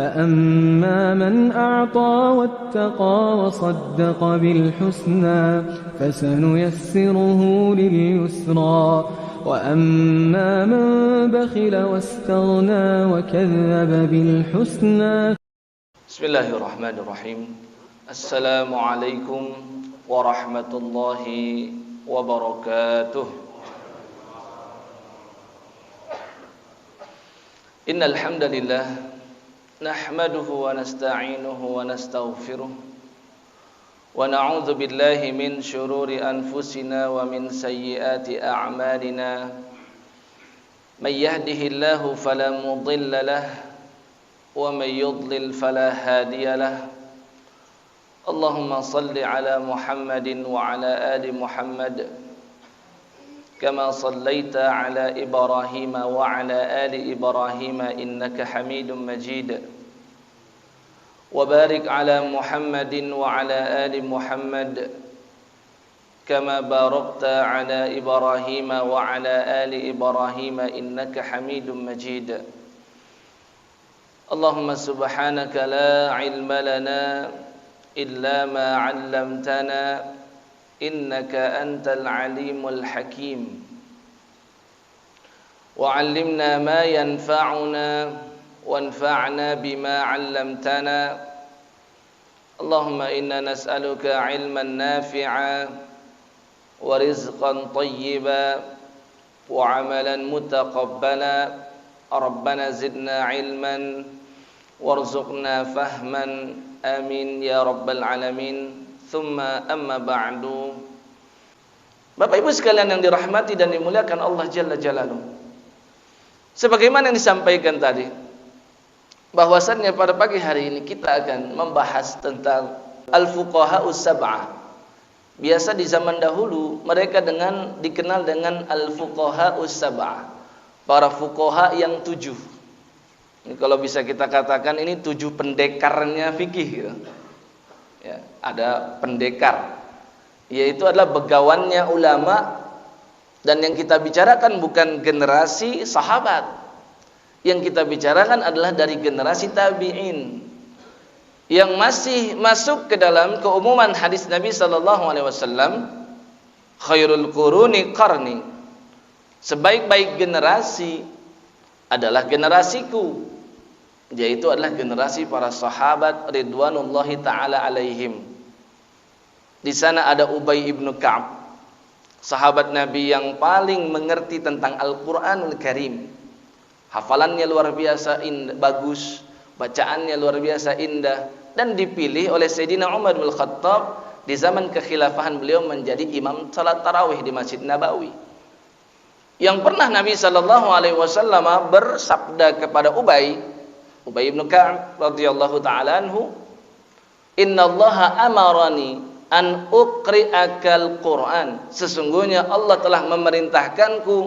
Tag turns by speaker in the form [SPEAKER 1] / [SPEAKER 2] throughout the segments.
[SPEAKER 1] فأما من أعطى واتقى وصدق بالحسنى فسنيسره لليسرى وأما من بخل واستغنى وكذب بالحسنى.
[SPEAKER 2] بسم الله الرحمن الرحيم. السلام عليكم ورحمة الله وبركاته. إن الحمد لله نحمده ونستعينه ونستغفره ونعوذ بالله من شرور أنفسنا ومن سيئات أعمالنا. من يهده الله فلا مضل له ومن يضلل فلا هادي له. اللهم صل على محمد وعلى آل محمد كما صليت على إبراهيم وعلى آل إبراهيم إنك حميد مجيد. وبارك على محمد وعلى آل محمد كما باركت على إبراهيم وعلى آل إبراهيم إنك حميد مجيد. اللهم سبحانك لا علم لنا إلا ما علمتنا إنك أنت العليم الحكيم. وعلمنا ما ينفعنا وانفعنا بما علمتنا. اللهم إنا نسألك علما نافعا ورزقا طيبا وعملا متقبلا. ربنا زدنا علما وارزقنا فهما آمين يا رب العالمين. Thumma amma ba'du. Bapak Ibu sekalian yang dirahmati dan dimuliakan Allah Jalla Jalaluhu, sebagaimana yang disampaikan tadi, bahwasannya pada pagi hari ini kita akan membahas tentang al-fuqaha'us sab'ah. Biasa di zaman dahulu mereka dikenal dengan al-fuqaha'us sab'ah, para fuqaha yang 7. Ini kalau bisa kita katakan ini 7 pendekarnya fikih gitu. Ya, ada pendekar, yaitu adalah begawannya ulama. Dan yang kita bicarakan bukan generasi sahabat, yang kita bicarakan adalah dari generasi tabi'in, yang masih masuk ke dalam keumuman hadis Nabi SAW, khairul quruni qarni, sebaik-baik generasi adalah generasiku, yaitu adalah generasi para sahabat ridwanullahi ta'ala alaihim. Di sana ada Ubay ibn Ka'ab, sahabat Nabi yang paling mengerti tentang Al-Quranul Karim. Hafalannya luar biasa bagus, bacaannya luar biasa indah, dan dipilih oleh Sayyidina Umar bin Khattab di zaman kekhilafahan beliau menjadi imam salat tarawih di Masjid Nabawi. Yang pernah Nabi SAW bersabda kepada Ubay ibn Ka'ab radhiyallahu ta'ala anhu, "Innallaha amarani an uqri'akal Qur'an." Sesungguhnya Allah telah memerintahkanku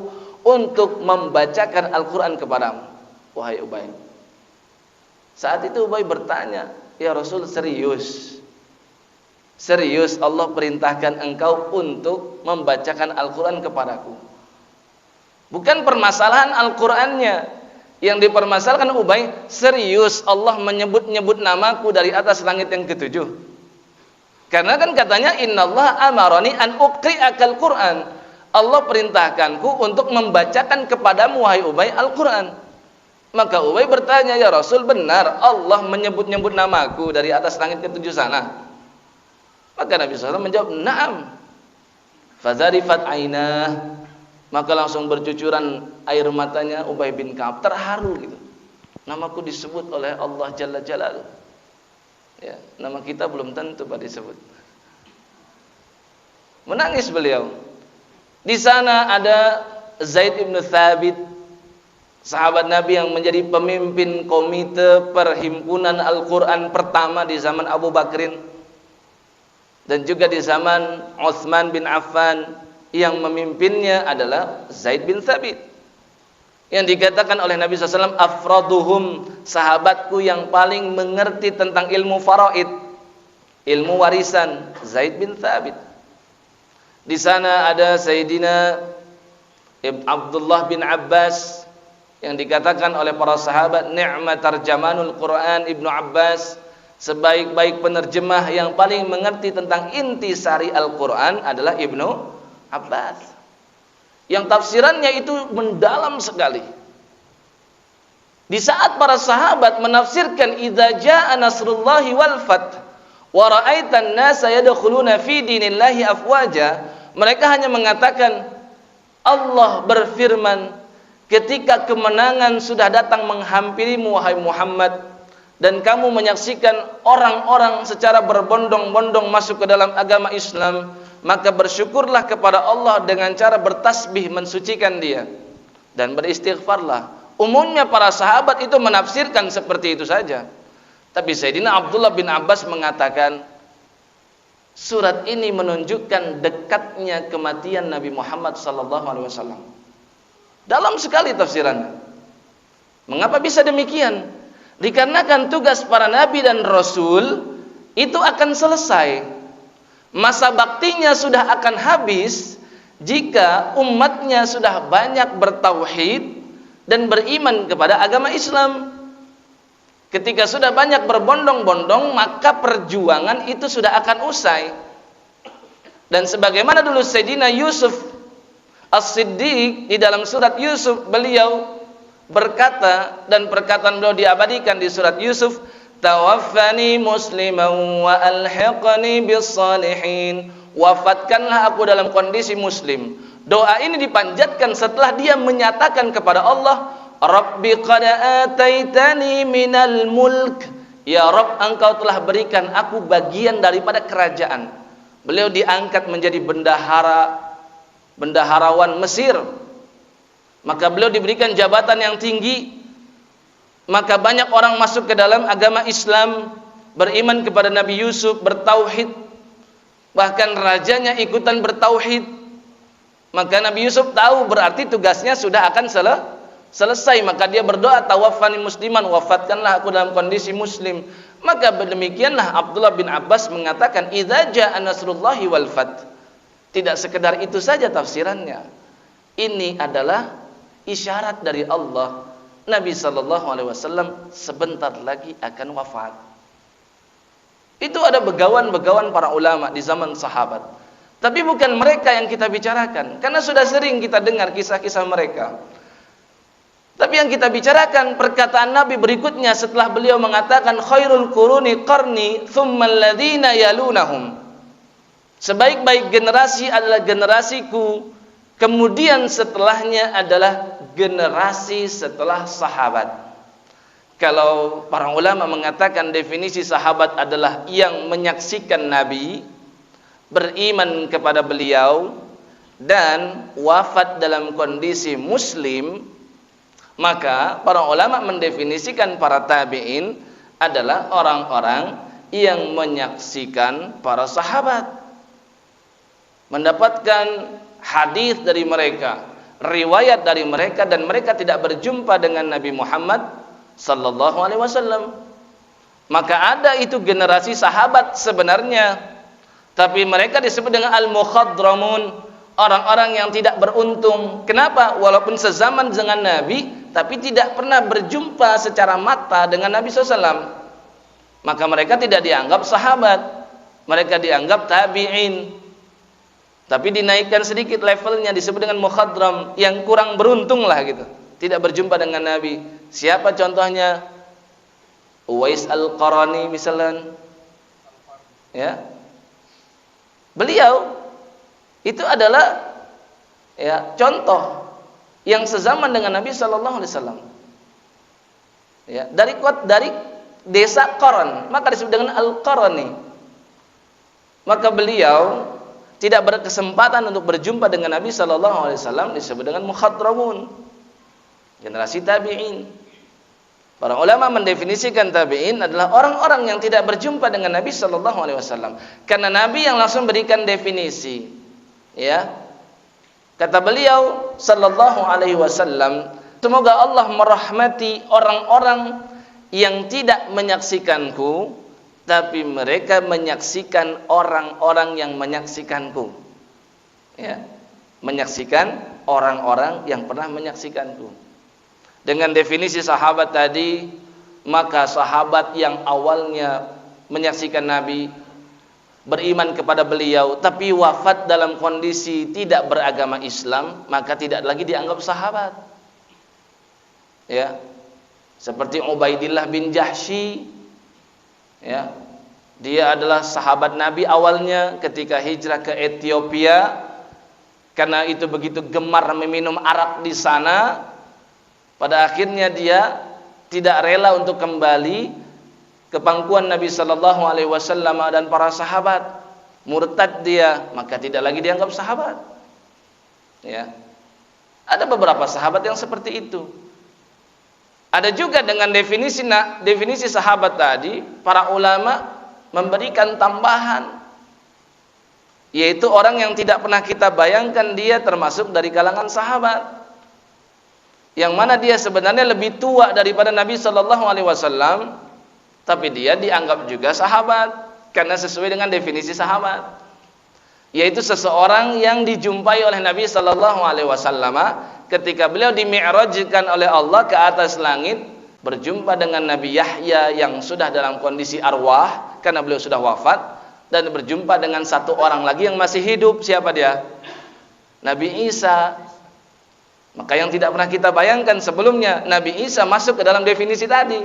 [SPEAKER 2] untuk membacakan Al-Qur'an kepadamu, wahai Ubay. Saat itu Ubay bertanya, "Ya Rasul, serius Allah perintahkan engkau untuk membacakan Al-Qur'an kepadaku?" Bukan permasalahan Al-Qur'annya yang dipermasalahkan Ubay, serius Allah menyebut-nyebut namaku dari atas langit yang ke-7. Karena kan katanya innallaha amarani an uqri'akal Qur'an. Allah perintahkanku untuk membacakan kepadamu wahai Ubay Al-Qur'an. Maka Ubay bertanya, "Ya Rasul, benar Allah menyebut-nyebut namaku dari atas langit ke-7 sana?" Maka Nabi SAW menjawab, "Na'am." Fazarifat ainah, maka langsung bercucuran air matanya Ubay bin Ka'ab, terharu gitu. Namaku disebut oleh Allah Jalla Jalaluhu. Ya, nama kita belum tentu Pak disebut. Menangis beliau. Di sana ada Zaid ibn Thabit, sahabat Nabi yang menjadi pemimpin komite perhimpunan Al-Quran pertama di zaman Abu Bakrin, dan juga di zaman Utsman bin Affan. Yang memimpinnya adalah Zaid bin Thabit, yang dikatakan oleh Nabi SAW, afraduhum, sahabatku yang paling mengerti tentang ilmu faraid, ilmu warisan, Zaid bin Thabit. Di sana ada Sayyidina Abdullah bin Abbas, yang dikatakan oleh para sahabat, ni'mat tarjamanul Quran Ibnu Abbas, sebaik-baik penerjemah yang paling mengerti tentang intisari Al-Quran adalah Ibnu Abbas, yang tafsirannya itu mendalam sekali. Di saat para sahabat menafsirkan idza jaa nasrullahi wal fath wa ra'aitan nasa yadkhuluna fi dinillahi afwaja, mereka hanya mengatakan Allah berfirman, ketika kemenangan sudah datang menghampirimu wahai Muhammad, dan kamu menyaksikan orang-orang secara berbondong-bondong masuk ke dalam agama Islam, maka bersyukurlah kepada Allah dengan cara bertasbih mensucikan Dia dan beristighfarlah. Umumnya para sahabat itu menafsirkan seperti itu saja. Tapi Sayyidina Abdullah bin Abbas mengatakan, surat ini menunjukkan dekatnya kematian Nabi Muhammad SAW. Dalam sekali tafsirannya. Mengapa bisa demikian? Dikarenakan tugas para nabi dan rasul itu akan selesai. Masa baktinya sudah akan habis jika umatnya sudah banyak bertauhid dan beriman kepada agama Islam. Ketika sudah banyak berbondong-bondong, maka perjuangan itu sudah akan usai. Dan sebagaimana dulu Sayyidina Yusuf As-Siddiq di dalam surat Yusuf, beliau berkata, dan perkataan beliau diabadikan di surat Yusuf, tawaffani musliman wa alhiqni bis salihin, wafatkanlah aku dalam kondisi muslim. Doa ini dipanjatkan setelah dia menyatakan kepada Allah, Rabbi qad ataitani minal mulk, ya Rabb, engkau telah berikan aku bagian daripada kerajaan. Beliau diangkat menjadi bendaharawan Mesir. Maka beliau diberikan jabatan yang tinggi. Maka banyak orang masuk ke dalam agama Islam, beriman kepada Nabi Yusuf, bertauhid. Bahkan rajanya ikutan bertauhid. Maka Nabi Yusuf tahu berarti tugasnya sudah akan selesai. Maka dia berdoa, tawaffani musliman, wafatkanlah aku dalam kondisi muslim. Maka demikianlah Abdullah bin Abbas mengatakan, idza jaa nasrullahi wal fath. Tidak sekedar itu saja tafsirannya. Ini adalah isyarat dari Allah, Nabi SAW sebentar lagi akan wafat. Itu ada begawan-begawan para ulama di zaman sahabat. Tapi bukan mereka yang kita bicarakan, karena sudah sering kita dengar kisah-kisah mereka. Tapi yang kita bicarakan perkataan Nabi berikutnya setelah beliau mengatakan khairul quruni qarni thumma alladhina yalunahum. Sebaik-baik generasi adalah generasiku, kemudian setelahnya adalah generasi setelah sahabat. Kalau para ulama mengatakan definisi sahabat adalah yang menyaksikan Nabi, beriman kepada beliau, dan wafat dalam kondisi muslim, maka para ulama mendefinisikan para tabi'in adalah orang-orang yang menyaksikan para sahabat, mendapatkan hadis dari mereka, riwayat dari mereka, dan mereka tidak berjumpa dengan Nabi Muhammad sallallahu alaihi wasallam. Maka ada itu generasi sahabat sebenarnya, tapi mereka disebut dengan al-mukhadramun, orang-orang yang tidak beruntung. Kenapa? Walaupun sezaman dengan Nabi, tapi tidak pernah berjumpa secara mata dengan Nabi SAW. Maka mereka tidak dianggap sahabat, mereka dianggap tabi'in. Tapi dinaikkan sedikit levelnya, disebut dengan mukhadram, yang kurang beruntung lah gitu, tidak berjumpa dengan Nabi. Siapa contohnya? Uwais Al-Qarani misalnya, ya. Beliau itu adalah ya contoh yang sezaman dengan Nabi Sallallahu Alaihi Wasallam. Ya, dari desa Qaran, maka disebut dengan Al-Qarani. Maka beliau tidak berkesempatan untuk berjumpa dengan Nabi Sallallahu Alaihi Wasallam, disebut dengan mukhadramun, generasi tabi'in. Para ulama mendefinisikan tabi'in adalah orang-orang yang tidak berjumpa dengan Nabi Sallallahu Alaihi Wasallam, karena Nabi yang langsung berikan definisi. Ya, kata beliau Sallallahu Alaihi Wasallam, semoga Allah merahmati orang-orang yang tidak menyaksikanku, tapi mereka menyaksikan orang-orang yang menyaksikanku. Ya, menyaksikan orang-orang yang pernah menyaksikanku. Dengan definisi sahabat tadi, maka sahabat yang awalnya menyaksikan Nabi, beriman kepada beliau, tapi wafat dalam kondisi tidak beragama Islam, maka tidak lagi dianggap sahabat. Ya, seperti Ubaidillah bin Jahsy, ya, dia adalah sahabat Nabi awalnya ketika hijrah ke Ethiopia, karena itu begitu gemar meminum arak di sana. Pada akhirnya dia tidak rela untuk kembali ke pangkuan Nabi sallallahu alaihi wasallam dan para sahabat. Murtad dia, maka tidak lagi dianggap sahabat. Ya. Ada beberapa sahabat yang seperti itu. Ada juga dengan definisi sahabat tadi, para ulama memberikan tambahan, yaitu orang yang tidak pernah kita bayangkan dia termasuk dari kalangan sahabat, yang mana dia sebenarnya lebih tua daripada Nabi sallallahu alaihi wasallam, tapi dia dianggap juga sahabat karena sesuai dengan definisi sahabat, yaitu seseorang yang dijumpai oleh Nabi sallallahu alaihi wasallam ketika beliau dimi'rajkan oleh Allah ke atas langit, berjumpa dengan Nabi Yahya yang sudah dalam kondisi arwah karena beliau sudah wafat, dan berjumpa dengan satu orang lagi yang masih hidup. Siapa dia? Nabi Isa. Maka yang tidak pernah kita bayangkan sebelumnya, Nabi Isa masuk ke dalam definisi tadi.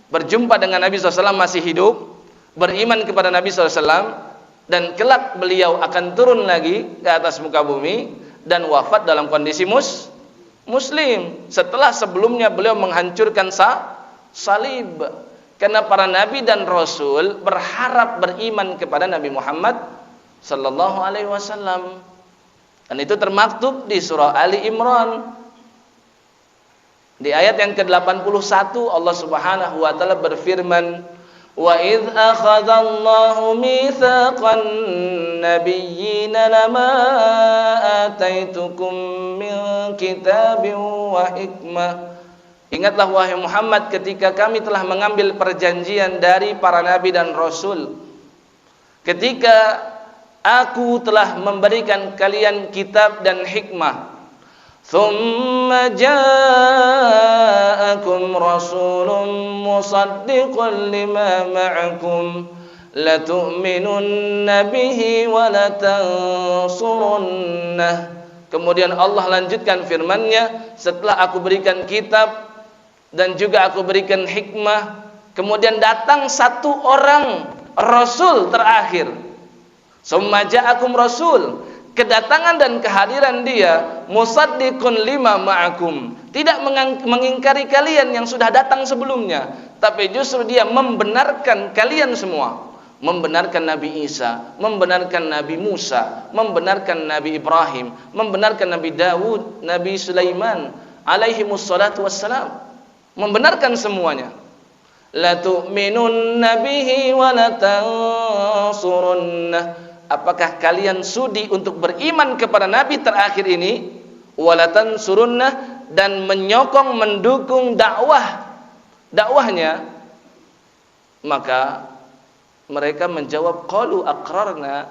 [SPEAKER 2] Berjumpa dengan Nabi SAW masih hidup, beriman kepada Nabi SAW, dan kelak beliau akan turun lagi ke atas muka bumi dan wafat dalam kondisi muslim, setelah sebelumnya beliau menghancurkan salib. Karena para nabi dan rasul berharap beriman kepada Nabi Muhammad sallallahu alaihi wasallam. Dan itu termaktub di surah Ali Imran. Di ayat yang ke-81 Allah Subhanahu wa taala berfirman, "Wa idz akhadallahu mitsaqan nabiyyina lama ataitukum min kitabin wa hikmah." Ingatlah wahai Muhammad ketika kami telah mengambil perjanjian dari para nabi dan rasul, ketika aku telah memberikan kalian kitab dan hikmah. Thumma ja'akum rasulun musaddiqun lima ma'akum latu'minunna bihi wa latansurunnah. Kemudian Allah lanjutkan firman-Nya, setelah aku berikan kitab dan juga aku berikan hikmah, kemudian datang satu orang rasul terakhir. Summa ja'akum rasul, kedatangan dan kehadiran dia musaddiqun lima ma'akum, tidak mengingkari kalian yang sudah datang sebelumnya, tapi justru dia membenarkan kalian semua, membenarkan Nabi Isa, membenarkan Nabi Musa, membenarkan Nabi Ibrahim, membenarkan Nabi Dawud, Nabi Sulaiman alaihi wassalatu wassalam, membenarkan semuanya. La tu'minunna bihi wa la tansurunnah. Apakah kalian sudi untuk beriman kepada Nabi terakhir ini, walatan surunnah, dan menyokong mendukung dakwahnya? Maka mereka menjawab, qalu aqrarna,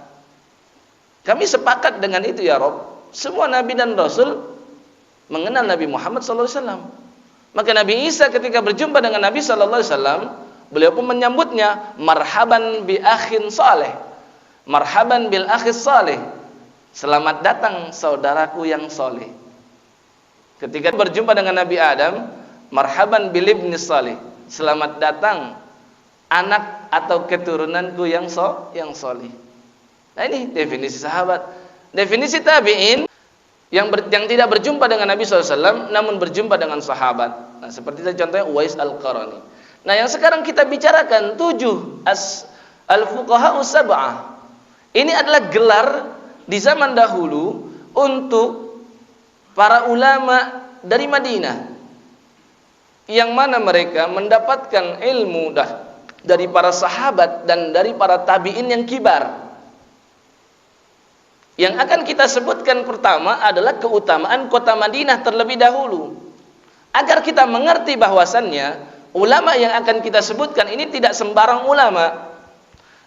[SPEAKER 2] kami sepakat dengan itu ya Rabb. Semua nabi dan rasul mengenal Nabi Muhammad sallallahu alaihi wasallam. Maka Nabi Isa ketika berjumpa dengan Nabi sallallahu alaihi wasallam, beliau pun menyambutnya, marhaban bi akhin saleh, marhaban bil akhis saleh, selamat datang saudaraku yang soleh. Ketika berjumpa dengan Nabi Adam, marhaban bil ibni saleh, selamat datang anak atau keturunanku yang soleh. Nah, ini definisi sahabat. Definisi tabi'in yang tidak berjumpa dengan Nabi SAW namun berjumpa dengan sahabat. Nah, seperti itu contohnya Uwais Al-Qarani. Nah, yang sekarang kita bicarakan 7 al-fuqaha us-sab'ah. Ini adalah gelar di zaman dahulu untuk para ulama dari Madinah, yang mana mereka mendapatkan ilmu dari para sahabat dan dari para tabi'in yang kibar. Yang akan kita sebutkan pertama adalah keutamaan kota Madinah terlebih dahulu, agar kita mengerti bahwasannya ulama yang akan kita sebutkan ini tidak sembarang ulama,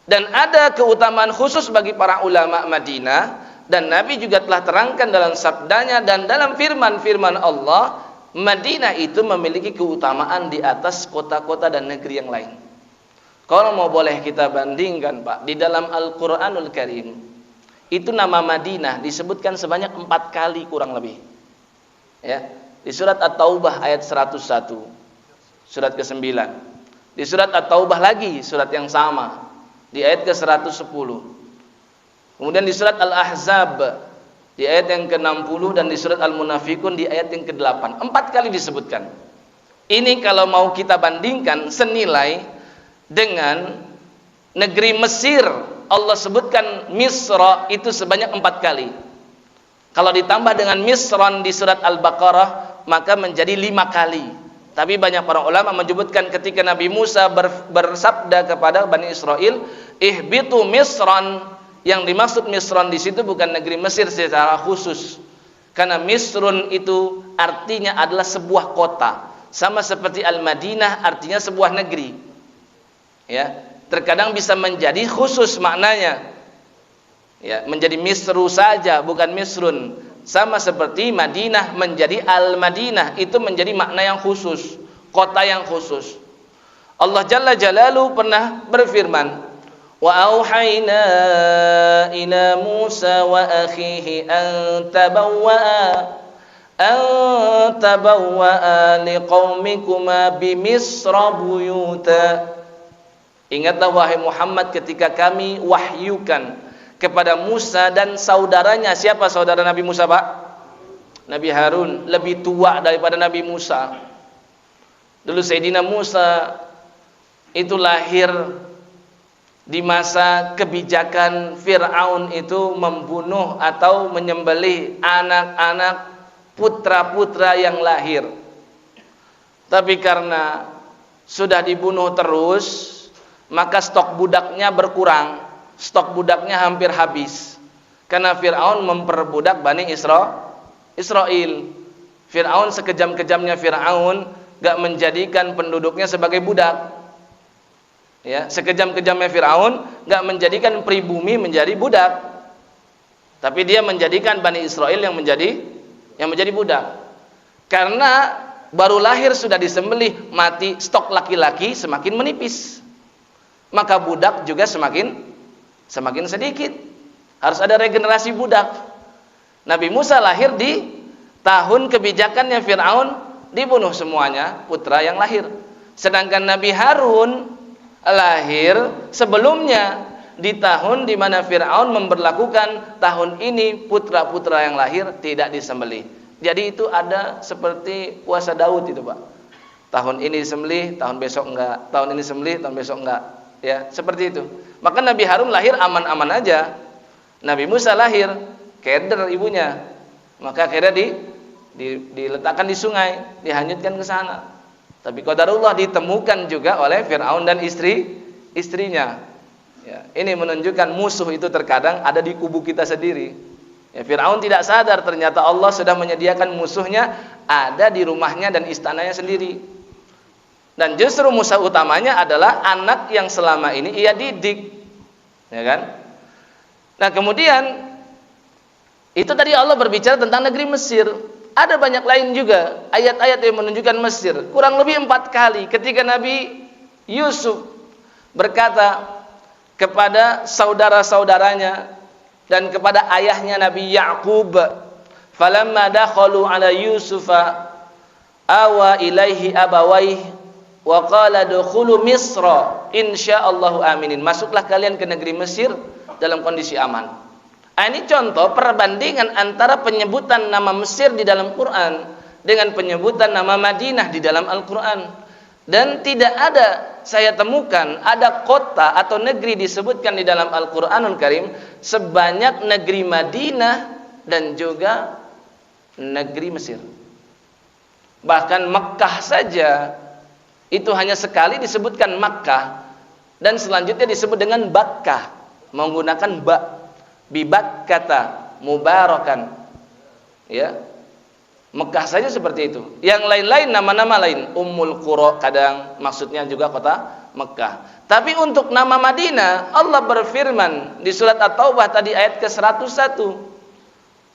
[SPEAKER 2] dan ada keutamaan khusus bagi para ulama Madinah. Dan Nabi juga telah terangkan dalam sabdanya dan dalam firman-firman Allah Madinah itu memiliki keutamaan di atas kota-kota dan negeri yang lain. Kalau mau boleh kita bandingkan, Pak, di dalam Al-Qur'anul Karim itu nama Madinah disebutkan sebanyak 4 kali kurang lebih. Ya, di surat At-Taubah ayat 101, surat ke-9. Di surat At-Taubah lagi, surat yang sama, di ayat ke-110. Kemudian di surat Al-Ahzab di ayat yang ke-60 dan di surat Al-Munafikun di ayat yang ke-8. 4 kali disebutkan. Ini kalau mau kita bandingkan senilai dengan negeri Mesir, Allah sebutkan Misra itu sebanyak 4 kali. Kalau ditambah dengan Misron di surat Al-Baqarah maka menjadi 5 kali. Tapi banyak para ulama menyebutkan ketika Nabi Musa bersabda kepada Bani Israel, ihbitu Misran, yang dimaksud Misron di situ bukan negeri Mesir secara khusus, karena Misrun itu artinya adalah sebuah kota, sama seperti Al-Madinah artinya sebuah negeri. Ya, terkadang bisa menjadi khusus maknanya. Ya, menjadi Misru saja bukan Misrun. Sama seperti Madinah menjadi Al-Madinah, itu menjadi makna yang khusus, kota yang khusus. Allah Jalla Jalaluhu pernah berfirman, wa auhayna ila Musa wa akhihi an tabawwa'a liqaumikuma bimisra buyuta. Ingatlah wahai Muhammad ketika kami wahyukan kepada Musa dan saudaranya. Siapa saudara Nabi Musa, Pak? Nabi Harun, lebih tua daripada Nabi Musa. Dulu Sayyidina Musa itu lahir di masa kebijakan Fir'aun itu membunuh atau menyembelih anak-anak putra-putra yang lahir. Tapi karena sudah dibunuh terus, maka stok budaknya berkurang. Stok budaknya hampir habis. Karena Fir'aun memperbudak Bani Israel. Fir'aun sekejam-kejamnya Fir'aun gak menjadikan penduduknya sebagai budak. Ya, sekejam-kejamnya Fir'aun gak menjadikan pribumi menjadi budak, tapi dia menjadikan Bani Israel yang menjadi budak. Karena baru lahir sudah disembelih, mati, stok laki-laki semakin menipis, maka budak juga semakin sedikit. Harus ada regenerasi budak. Nabi Musa lahir di tahun kebijakannya Fir'aun, dibunuh semuanya putra yang lahir. Sedangkan Nabi Harun lahir sebelumnya di tahun di mana Fir'aun memberlakukan tahun ini putra-putra yang lahir tidak disembelih. Jadi itu ada seperti puasa Daud itu, Pak. Tahun ini disembelih, tahun besok enggak. Tahun ini disembelih, tahun besok enggak. Ya, seperti itu. Maka Nabi Harun lahir aman-aman aja. Nabi Musa lahir keder ibunya. Maka akhirnya diletakkan di sungai, dihanyutkan ke sana. Tapi qadarullah ditemukan juga oleh Fir'aun dan istrinya. Ya, ini menunjukkan musuh itu terkadang ada di kubu kita sendiri. Ya, Fir'aun tidak sadar ternyata Allah sudah menyediakan musuhnya ada di rumahnya dan istananya sendiri. Dan justru musuh utamanya adalah anak yang selama ini ia didik. Ya kan? Nah, kemudian itu tadi Allah berbicara tentang negeri Mesir. Ada banyak lain juga ayat-ayat yang menunjukkan Mesir. Kurang lebih 4 kali ketika Nabi Yusuf berkata kepada saudara-saudaranya dan kepada ayahnya Nabi Ya'qub, falamma dakhalu ala Yusufa awa ilaihi abawaihi wa qala dukhulu Misra insyaallahu aminin. Masuklah kalian ke negeri Mesir dalam kondisi aman. Ini contoh perbandingan antara penyebutan nama Mesir di dalam Quran dengan penyebutan nama Madinah di dalam Al-Quran. Dan tidak ada saya temukan ada kota atau negeri disebutkan di dalam Al-Quranul Karim sebanyak negeri Madinah dan juga negeri Mesir. Bahkan Mekkah saja itu hanya sekali disebutkan Makkah dan selanjutnya disebut dengan Bakkah menggunakan ba. Bibat kata mubarakan, ya. Mekah saja seperti itu. Yang lain-lain nama-nama lain, Ummul Qura kadang maksudnya juga kota Mekah. Tapi untuk nama Madinah Allah berfirman di surat At-Taubah tadi ayat ke-101,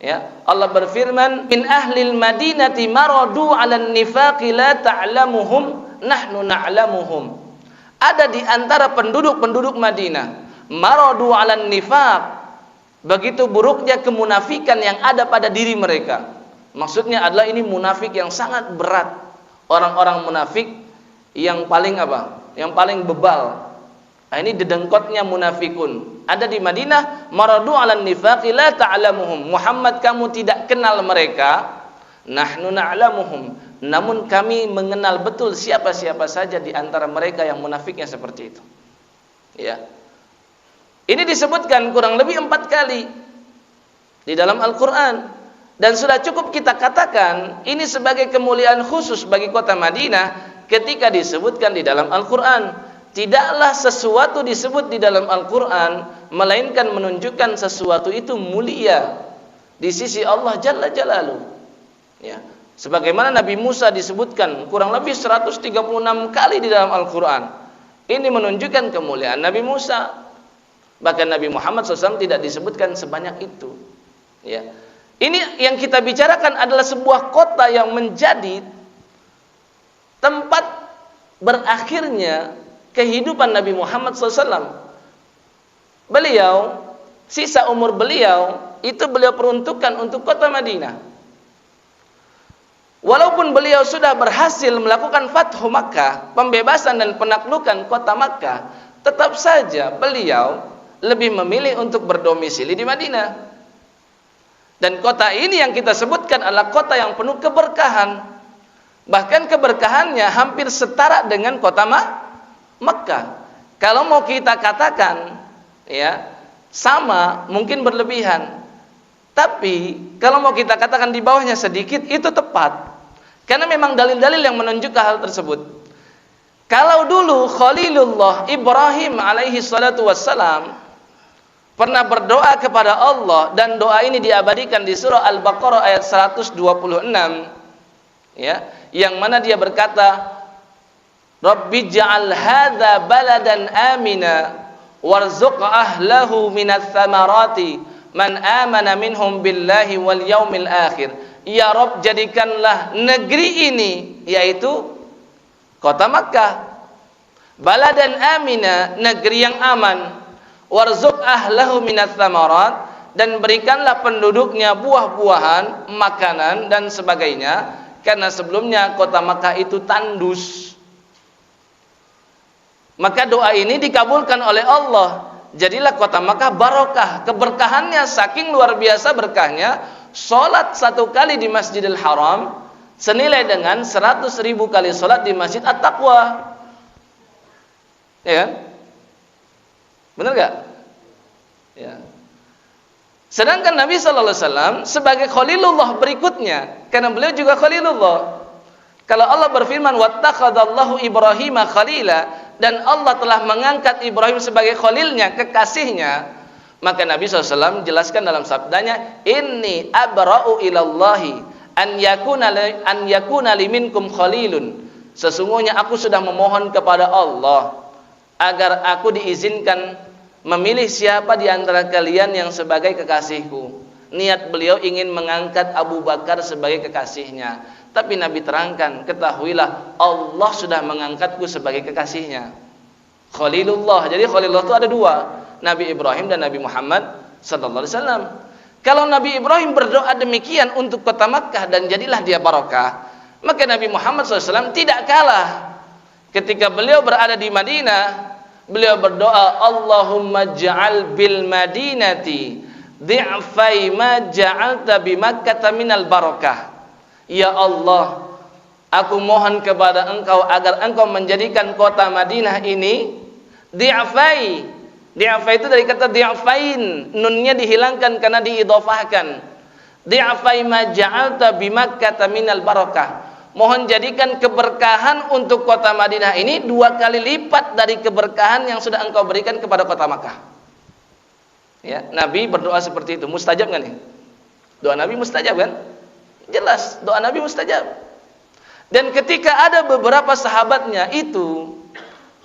[SPEAKER 2] Ya, Allah berfirman, "Min ahlil madinati maradu 'alan nifaqi la ta'lamuhum nahnu na'lamuhum." Ada di antara penduduk-penduduk Madinah, maradu 'alan nifaq, begitu buruknya kemunafikan yang ada pada diri mereka. Maksudnya adalah ini munafik yang sangat berat. Orang-orang munafik yang paling apa? Yang paling bebal. Nah, ini dedengkotnya munafikun. Ada di Madinah, maradu 'alan nifaqi la ta'lamuhum. Muhammad, kamu tidak kenal mereka. Nahnu na'lamuhum. Namun kami mengenal betul siapa-siapa saja di antara mereka yang munafiknya seperti itu. Ya. Ini disebutkan kurang lebih 4 kali di dalam Al-Qur'an, dan sudah cukup kita katakan ini sebagai kemuliaan khusus bagi kota Madinah ketika disebutkan di dalam Al-Qur'an. Tidaklah sesuatu disebut di dalam Al-Quran melainkan menunjukkan sesuatu itu mulia di sisi Allah Jalla Jalaluhu. Ya. Sebagaimana Nabi Musa disebutkan kurang lebih 136 kali di dalam Al-Quran. Ini menunjukkan kemuliaan Nabi Musa. Bahkan Nabi Muhammad SAW tidak disebutkan sebanyak itu. Ya. Ini yang kita bicarakan adalah sebuah kota yang menjadi tempat berakhirnya kehidupan Nabi Muhammad SAW. Beliau, sisa umur beliau itu beliau peruntukkan untuk kota Madinah. Walaupun beliau sudah berhasil melakukan Fathu Makkah, pembebasan dan penaklukan kota Makkah, tetap saja beliau lebih memilih untuk berdomisili di Madinah. Dan kota ini yang kita sebutkan adalah kota yang penuh keberkahan. Bahkan keberkahannya hampir setara dengan kota Mekah. Kalau mau kita katakan ya sama, mungkin berlebihan. Tapi kalau mau kita katakan di bawahnya sedikit, itu tepat. Karena memang dalil-dalil yang menunjukkan hal tersebut. Kalau dulu Khalilullah Ibrahim alaihi salatu wassalam pernah berdoa kepada Allah, dan doa ini diabadikan di surah Al-Baqarah ayat 126, ya, yang mana dia berkata, Rabbi ja'al hadha baladan amina warzuq ahlahu minats thamarati man amana minhum billahi wal yaumil akhir. Ya Rabb, jadikanlah negeri ini, yaitu kota Makkah, baladan amina, negeri yang aman, warzuq ahlahu minats thamarat, dan berikanlah penduduknya buah-buahan, makanan dan sebagainya, karena sebelumnya kota Makkah itu tandus. Maka doa ini dikabulkan oleh Allah. Jadilah kota Makkah barokah. Keberkahannya saking luar biasa berkahnya, sholat 1 kali di Masjidil Haram senilai dengan 100.000 kali sholat di Masjid At-Taqwa. Ya kan? Benar gak? Ya. Sedangkan Nabi SAW sebagai Khalilullah berikutnya, karena beliau juga Khalilullah. Kalau Allah berfirman, wattakhadallahu Ibrahima khalila, dan Allah telah mengangkat Ibrahim sebagai khalilnya, kekasihnya, maka Nabi SAW jelaskan dalam sabdanya, inni abra'u ilallahi an yakuna liminkum khalilun. Sesungguhnya aku sudah memohon kepada Allah agar aku diizinkan memilih siapa di antara kalian yang sebagai kekasihku. Niat beliau ingin mengangkat Abu Bakar sebagai kekasihnya. Tapi Nabi terangkan, ketahuilah Allah sudah mengangkatku sebagai kekasihnya, Khalilullah. Jadi Khalilullah itu ada 2, Nabi Ibrahim dan Nabi Muhammad sallallahu alaihi wasallam. Kalau Nabi Ibrahim berdoa demikian untuk kota Makkah dan jadilah dia barokah, maka Nabi Muhammad SAW tidak kalah. Ketika beliau berada di Madinah, beliau berdoa, Allahumma ja'al bil madinati dhi'fai ma ja'alta bi Makkah minal barakah. Ya Allah, aku mohon kepada Engkau agar Engkau menjadikan kota Madinah ini di'afai. Di'afai itu dari kata di'afain, nunnya dihilangkan karena diidhofahkan. Di'afai ma ja'alta bi Makkah minal barakah. Mohon jadikan keberkahan untuk kota Madinah ini 2 kali lipat dari keberkahan yang sudah Engkau berikan kepada kota Makkah. Ya, Nabi berdoa seperti itu. Mustajab kan nih? Doa Nabi mustajab kan? Jelas, doa Nabi mustajab. Dan ketika ada beberapa sahabatnya itu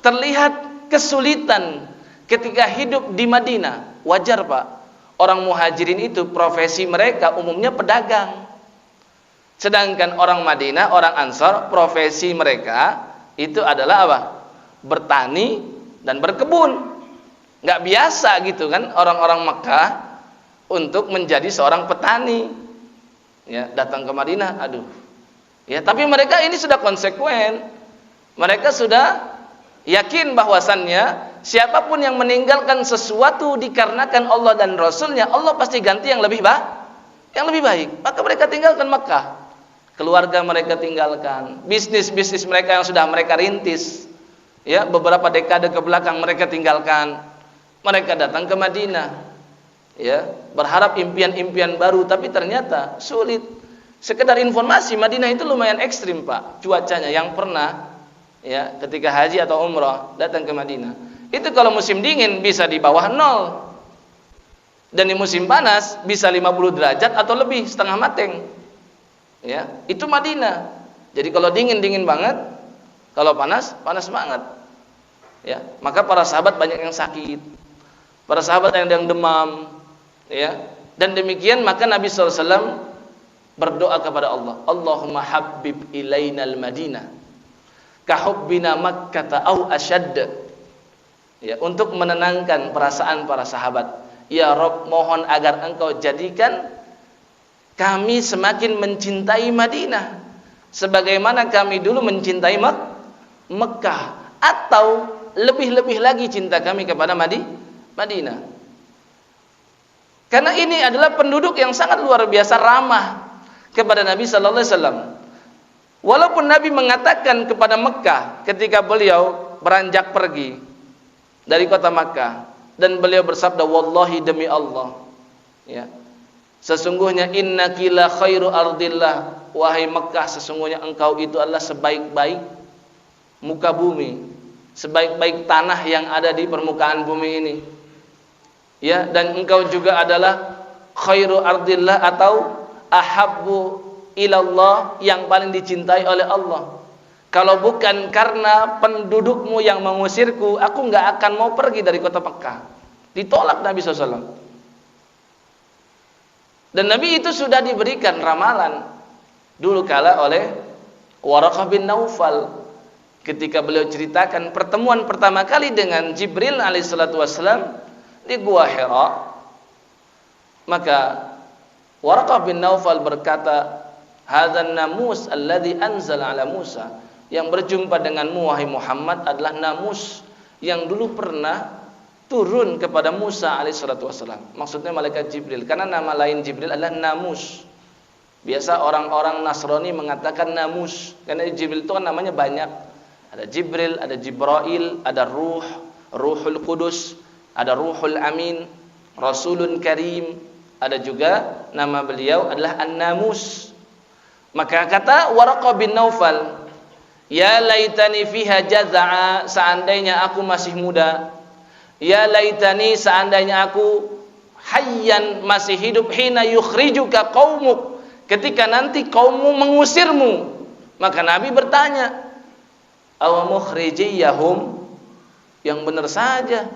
[SPEAKER 2] terlihat kesulitan ketika hidup di Madinah, wajar Pak, Orang muhajirin itu profesi mereka umumnya pedagang. Sedangkan orang Madinah, orang Ansor, profesi mereka itu adalah apa? Bertani dan berkebun. Nggak biasa gitu kan orang-orang Mekah untuk menjadi seorang petani. Ya, datang ke Madinah, aduh. Ya, tapi mereka ini sudah konsekuen. Mereka sudah yakin bahwasannya siapapun yang meninggalkan sesuatu dikarenakan Allah dan Rasulnya, Allah pasti ganti yang lebih baik. Maka mereka tinggalkan Mekah. Keluarga mereka tinggalkan, bisnis-bisnis mereka yang sudah mereka rintis, ya beberapa dekade ke belakang mereka tinggalkan. Mereka datang ke Madinah, ya berharap impian-impian baru, tapi ternyata sulit. Sekedar informasi, Madinah itu lumayan ekstrim Pak, cuacanya. Yang pernah, ya ketika haji atau umrah datang ke Madinah, itu kalau musim dingin bisa di bawah 0, dan di musim panas bisa 50 derajat atau lebih, setengah mateng. Ya, itu Madinah. Jadi kalau dingin banget, kalau panas banget. Ya, maka para sahabat banyak yang sakit. Para sahabat yang demam, ya. Dan demikian maka Nabi SAW berdoa kepada Allah, Allahumma habbib ilainal Madinah ka hubbina Makkah au ashadd. Ya, untuk menenangkan perasaan para sahabat. Ya Rabb, mohon agar Engkau jadikan kami semakin mencintai Madinah sebagaimana kami dulu mencintai Mekah, atau lebih-lebih lagi cinta kami kepada Madinah. Karena ini adalah penduduk yang sangat luar biasa ramah kepada Nabi sallallahu alaihi wasallam. Walaupun Nabi mengatakan kepada Mekah ketika beliau beranjak pergi dari kota Makkah, dan beliau bersabda, wallahi demi Allah, ya, sesungguhnya innaki la khairu ardillah, wahai Mekah, sesungguhnya engkau itu adalah sebaik-baik muka bumi, sebaik-baik tanah yang ada di permukaan bumi ini. Ya, dan engkau juga adalah khairu ardillah atau ahabbu ilallah, yang paling dicintai oleh Allah. Kalau bukan karena pendudukmu yang mengusirku, aku nggak akan mau pergi dari kota Mekah. Ditolak Nabi SAW. Dan Nabi itu sudah diberikan ramalan dulu kala oleh Waraqah bin Naufal ketika beliau ceritakan pertemuan pertama kali dengan Jibril alaihissalatu wassalam di Gua Hira. Maka Waraqah bin Naufal berkata, hadzan namus alladzi anzala ala Musa, yang berjumpa denganmu wahai Muhammad adalah namus yang dulu pernah turun kepada Musa alaihissalatu wassalam. Maksudnya malaikat Jibril, karena nama lain Jibril adalah Namus. Biasa orang-orang Nasrani mengatakan Namus, karena Jibril itu kan namanya banyak. Ada Jibril, ada Jibrail, ada Ruhul Qudus, ada Ruhul Amin, Rasulun Karim. Ada juga nama beliau adalah An-Namus. Maka kata Waraqah bin Naufal, ya laitani fiha jaza'a, seandainya aku masih muda. Ya laitani, seandainya aku hayyan, masih hidup, hina yukhrijuka qaumuk, ketika nanti kaummu mengusirmu. Maka Nabi bertanya, aw mukhrijiyahum, yang benar saja,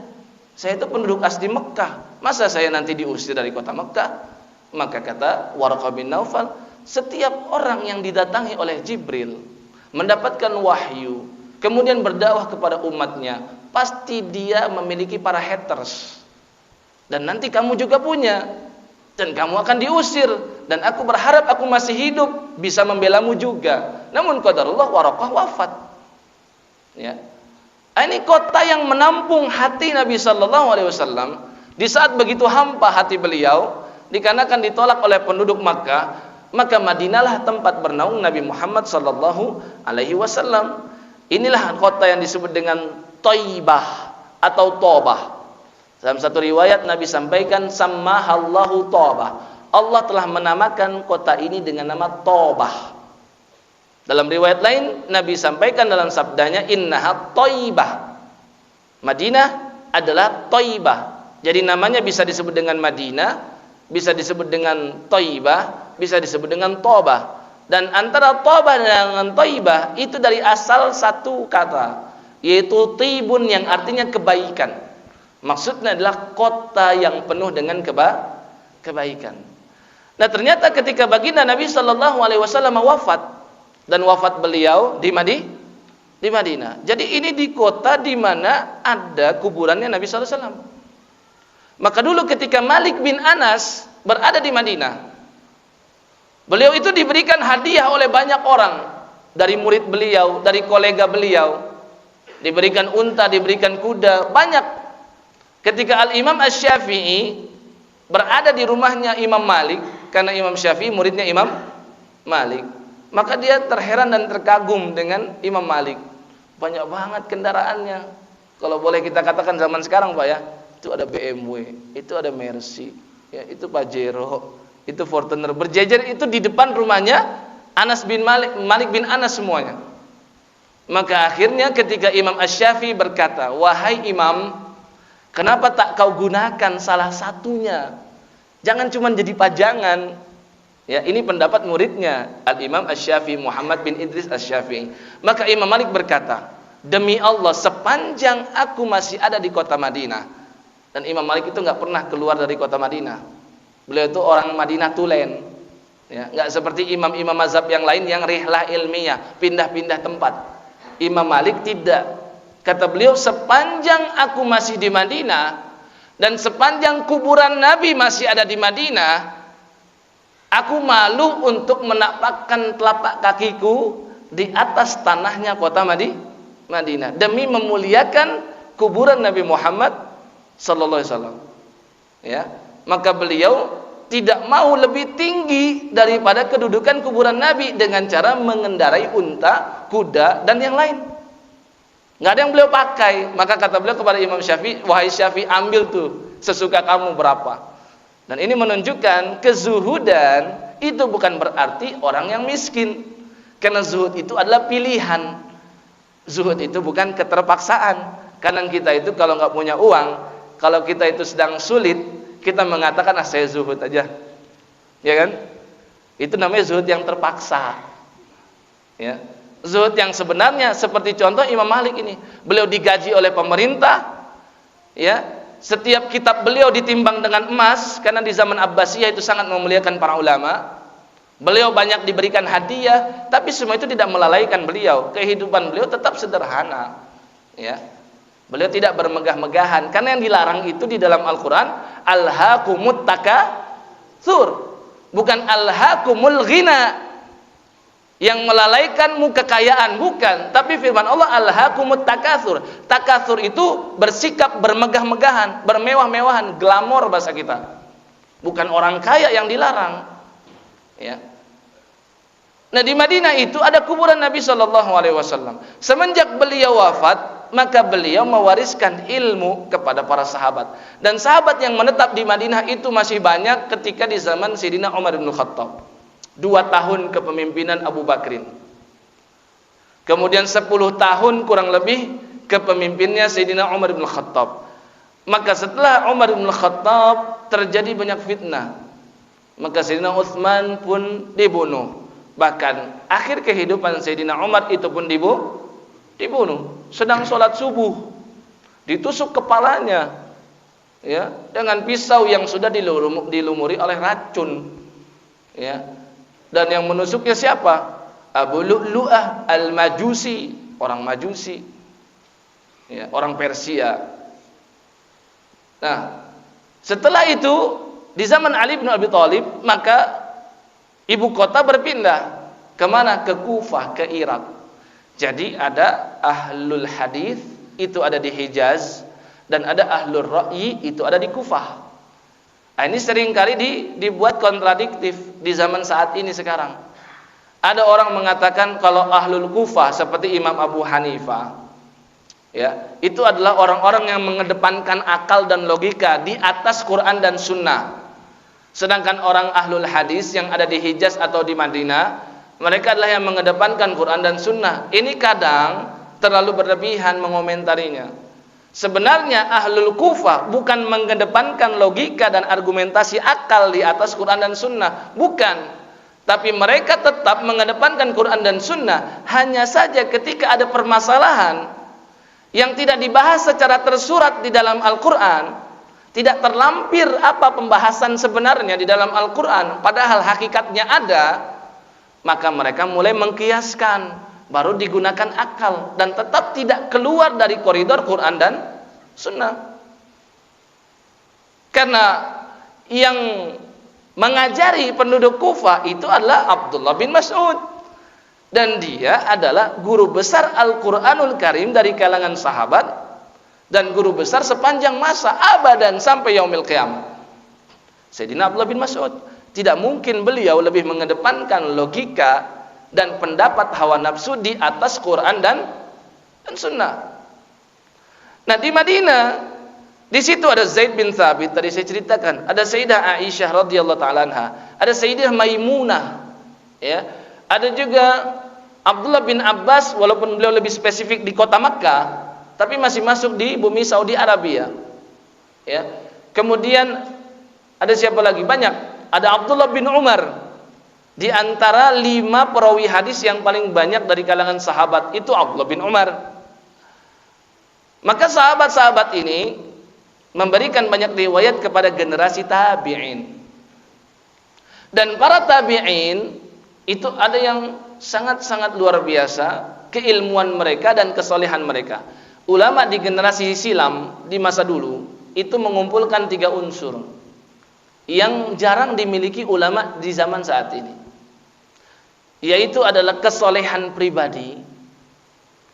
[SPEAKER 2] saya itu penduduk asli Mekah, masa saya nanti diusir dari kota Mekah? Maka kata Waraqah bin Naufal, setiap orang yang didatangi oleh Jibril mendapatkan wahyu, kemudian berdakwah kepada umatnya, pasti dia memiliki para haters. Dan nanti kamu juga punya, dan kamu akan diusir. Dan aku berharap aku masih hidup bisa membelamu juga. Namun qadarullah Waraqah wafat. Ya. Ini kota yang menampung hati Nabi sallallahu alaihi wasallam di saat begitu hampa hati beliau dikarenakan ditolak oleh penduduk Makkah, maka Madinahlah tempat bernaung Nabi Muhammad sallallahu alaihi wasallam. Inilah kota yang disebut dengan Thaibah atau Tobah. Dalam satu riwayat Nabi sampaikan, sammahallahu Tobah, Allah telah menamakan kota ini dengan nama Tobah. Dalam riwayat lain Nabi sampaikan dalam sabdanya, innaha Thaibah, Madinah adalah Thaibah. Jadi namanya bisa disebut dengan Madinah, bisa disebut dengan Thaibah, bisa disebut dengan Tobah. Dan antara Tobah dengan Thaibah itu dari asal satu kata, yaitu tibun, yang artinya kebaikan. Maksudnya adalah kota yang penuh dengan kebaikan. Nah, ternyata ketika baginda Nabi sallallahu alaihi wasallam wafat, dan wafat beliau di Madinah. Jadi ini di kota di mana ada kuburannya Nabi sallallahu alaihi wasallam. Maka dulu ketika Malik bin Anas berada di Madinah, beliau itu diberikan hadiah oleh banyak orang, dari murid beliau, dari kolega beliau, diberikan unta, diberikan kuda, banyak. Ketika Al-Imam Asy-Syafi'i berada di rumahnya Imam Malik, karena Imam Syafi'i muridnya Imam Malik, maka dia terheran dan terkagum dengan Imam Malik. Banyak banget kendaraannya. Kalau boleh kita katakan zaman sekarang, Pak ya, itu ada BMW, itu ada Mercy, ya, itu Pajero, itu Fortuner, berjejer itu di depan rumahnya Anas bin Malik bin Anas semuanya. Maka akhirnya ketika Imam Asy-Syafi'i berkata, "Wahai Imam, kenapa tak kau gunakan salah satunya? Jangan cuma jadi pajangan." Ya, ini pendapat muridnya Al-Imam Asy-Syafi'i, Muhammad bin Idris Asy-Syafi'i. Maka Imam Malik berkata, "Demi Allah, sepanjang aku masih ada di kota Madinah." Dan Imam Malik itu nggak pernah keluar dari kota Madinah. Beliau itu orang Madinah tulen. Ya, nggak seperti imam-imam mazhab yang lain yang rihlah ilmiah, pindah-pindah tempat. Imam Malik tidak. Kata beliau, sepanjang aku masih di Madinah dan sepanjang kuburan Nabi masih ada di Madinah, aku malu untuk menapakkan telapak kakiku di atas tanahnya kota Madinah demi memuliakan kuburan Nabi Muhammad sallallahu alaihi wasallam. Ya, maka beliau tidak mau lebih tinggi daripada kedudukan kuburan Nabi dengan cara mengendarai unta, kuda, dan yang lain. Nggak ada yang beliau pakai. Maka kata beliau kepada Imam Syafi'i, "Wahai Syafi'i, ambil tuh sesuka kamu berapa." Dan ini menunjukkan kezuhudan itu bukan berarti orang yang miskin. Karena zuhud itu adalah pilihan. Zuhud itu bukan keterpaksaan. Kadang kita itu kalau nggak punya uang, kalau kita itu sedang sulit, kita mengatakan, saya zuhud aja, ya kan? Itu namanya zuhud yang terpaksa. Ya, zuhud yang sebenarnya seperti contoh Imam Malik ini, beliau digaji oleh pemerintah, ya, setiap kitab beliau ditimbang dengan emas, karena di zaman Abbasiyah itu sangat memuliakan para ulama. Beliau banyak diberikan hadiah, tapi semua itu tidak melalaikan beliau. Kehidupan beliau tetap sederhana, ya. Beliau tidak bermegah-megahan, karena yang dilarang itu di dalam Al-Quran, alhaakumut takatsur, bukan alhaakumul ghina, yang melalaikanmu kekayaan, bukan. Tapi firman Allah, alhaakumut takatsur. Takatsur itu bersikap bermegah-megahan, bermewah-mewahan, glamor bahasa kita. Bukan orang kaya yang dilarang. Ya. Nah, di Madinah itu ada kuburan Nabi sallallahu alaihi wasallam. Semenjak beliau wafat, maka beliau mewariskan ilmu kepada para sahabat. Dan sahabat yang menetap di Madinah itu masih banyak ketika di zaman Sayyidina Umar bin Khattab. 2 tahun kepemimpinan Abu Bakrin. Kemudian 10 tahun kurang lebih kepemimpinannya Sayyidina Umar bin Khattab. Maka setelah Umar bin Khattab terjadi banyak fitnah. Maka Sayyidina Utsman pun dibunuh. Bahkan akhir kehidupan Sayyidina Umar itu pun dibunuh. Sedang sholat subuh, ditusuk kepalanya, ya, dengan pisau yang sudah dilumuri oleh racun, ya. Dan yang menusuknya siapa? Abu Lu'lu'ah al-Majusi, orang Majusi, ya, orang Persia. Nah, setelah itu di zaman Ali bin Abi Thalib, maka ibu kota berpindah kemana? Ke Kufah, ke Irak. Jadi ada ahlul hadis itu ada di Hijaz, dan ada ahlul ra'yi itu ada di Kufah. Nah, ini seringkali dibuat kontradiktif di zaman saat ini sekarang. Ada orang mengatakan kalau ahlul Kufah seperti Imam Abu Hanifah, ya, itu adalah orang-orang yang mengedepankan akal dan logika di atas Quran dan Sunnah. Sedangkan orang ahlul hadis yang ada di Hijaz atau di Madinah, mereka adalah yang mengedepankan Quran dan Sunnah. Ini kadang terlalu berlebihan mengomentarinya. Sebenarnya ahlul Kufah bukan mengedepankan logika dan argumentasi akal di atas Quran dan Sunnah, bukan. Tapi mereka tetap mengedepankan Quran dan Sunnah. Hanya saja ketika ada permasalahan yang tidak dibahas secara tersurat di dalam Al-Quran, tidak terlampir apa pembahasan sebenarnya di dalam Al-Quran, padahal hakikatnya ada, maka mereka mulai mengkiaskan, baru digunakan akal, dan tetap tidak keluar dari koridor Quran dan Sunnah. Karena yang mengajari penduduk Kufah itu adalah Abdullah bin Mas'ud, dan dia adalah guru besar Al-Quranul Karim dari kalangan sahabat, dan guru besar sepanjang masa abadan sampai yaumil qiyamah. Sayyidina Abdullah bin Mas'ud, tidak mungkin beliau lebih mengedepankan logika dan pendapat hawa nafsu di atas Quran dan Sunnah. Nah, di Madinah, di situ ada Zaid bin Thabit, tadi saya ceritakan, ada Sayyidah Aisyah radhiyallahu taala anha, ada Sayyidah Maimunah, ya, ada juga Abdullah bin Abbas, walaupun beliau lebih spesifik di kota Makkah, tapi masih masuk di bumi Saudi Arabia, ya. Kemudian ada siapa lagi? Banyak. Ada Abdullah bin Umar. Di antara 5 perawi hadis yang paling banyak dari kalangan sahabat itu Abdullah bin Umar. Maka sahabat-sahabat ini memberikan banyak riwayat kepada generasi tabi'in. Dan para tabi'in itu ada yang sangat-sangat luar biasa keilmuan mereka dan kesolehan mereka. Ulama di generasi silam di masa dulu itu mengumpulkan 3 unsur yang jarang dimiliki ulama di zaman saat ini, yaitu adalah kesolehan pribadi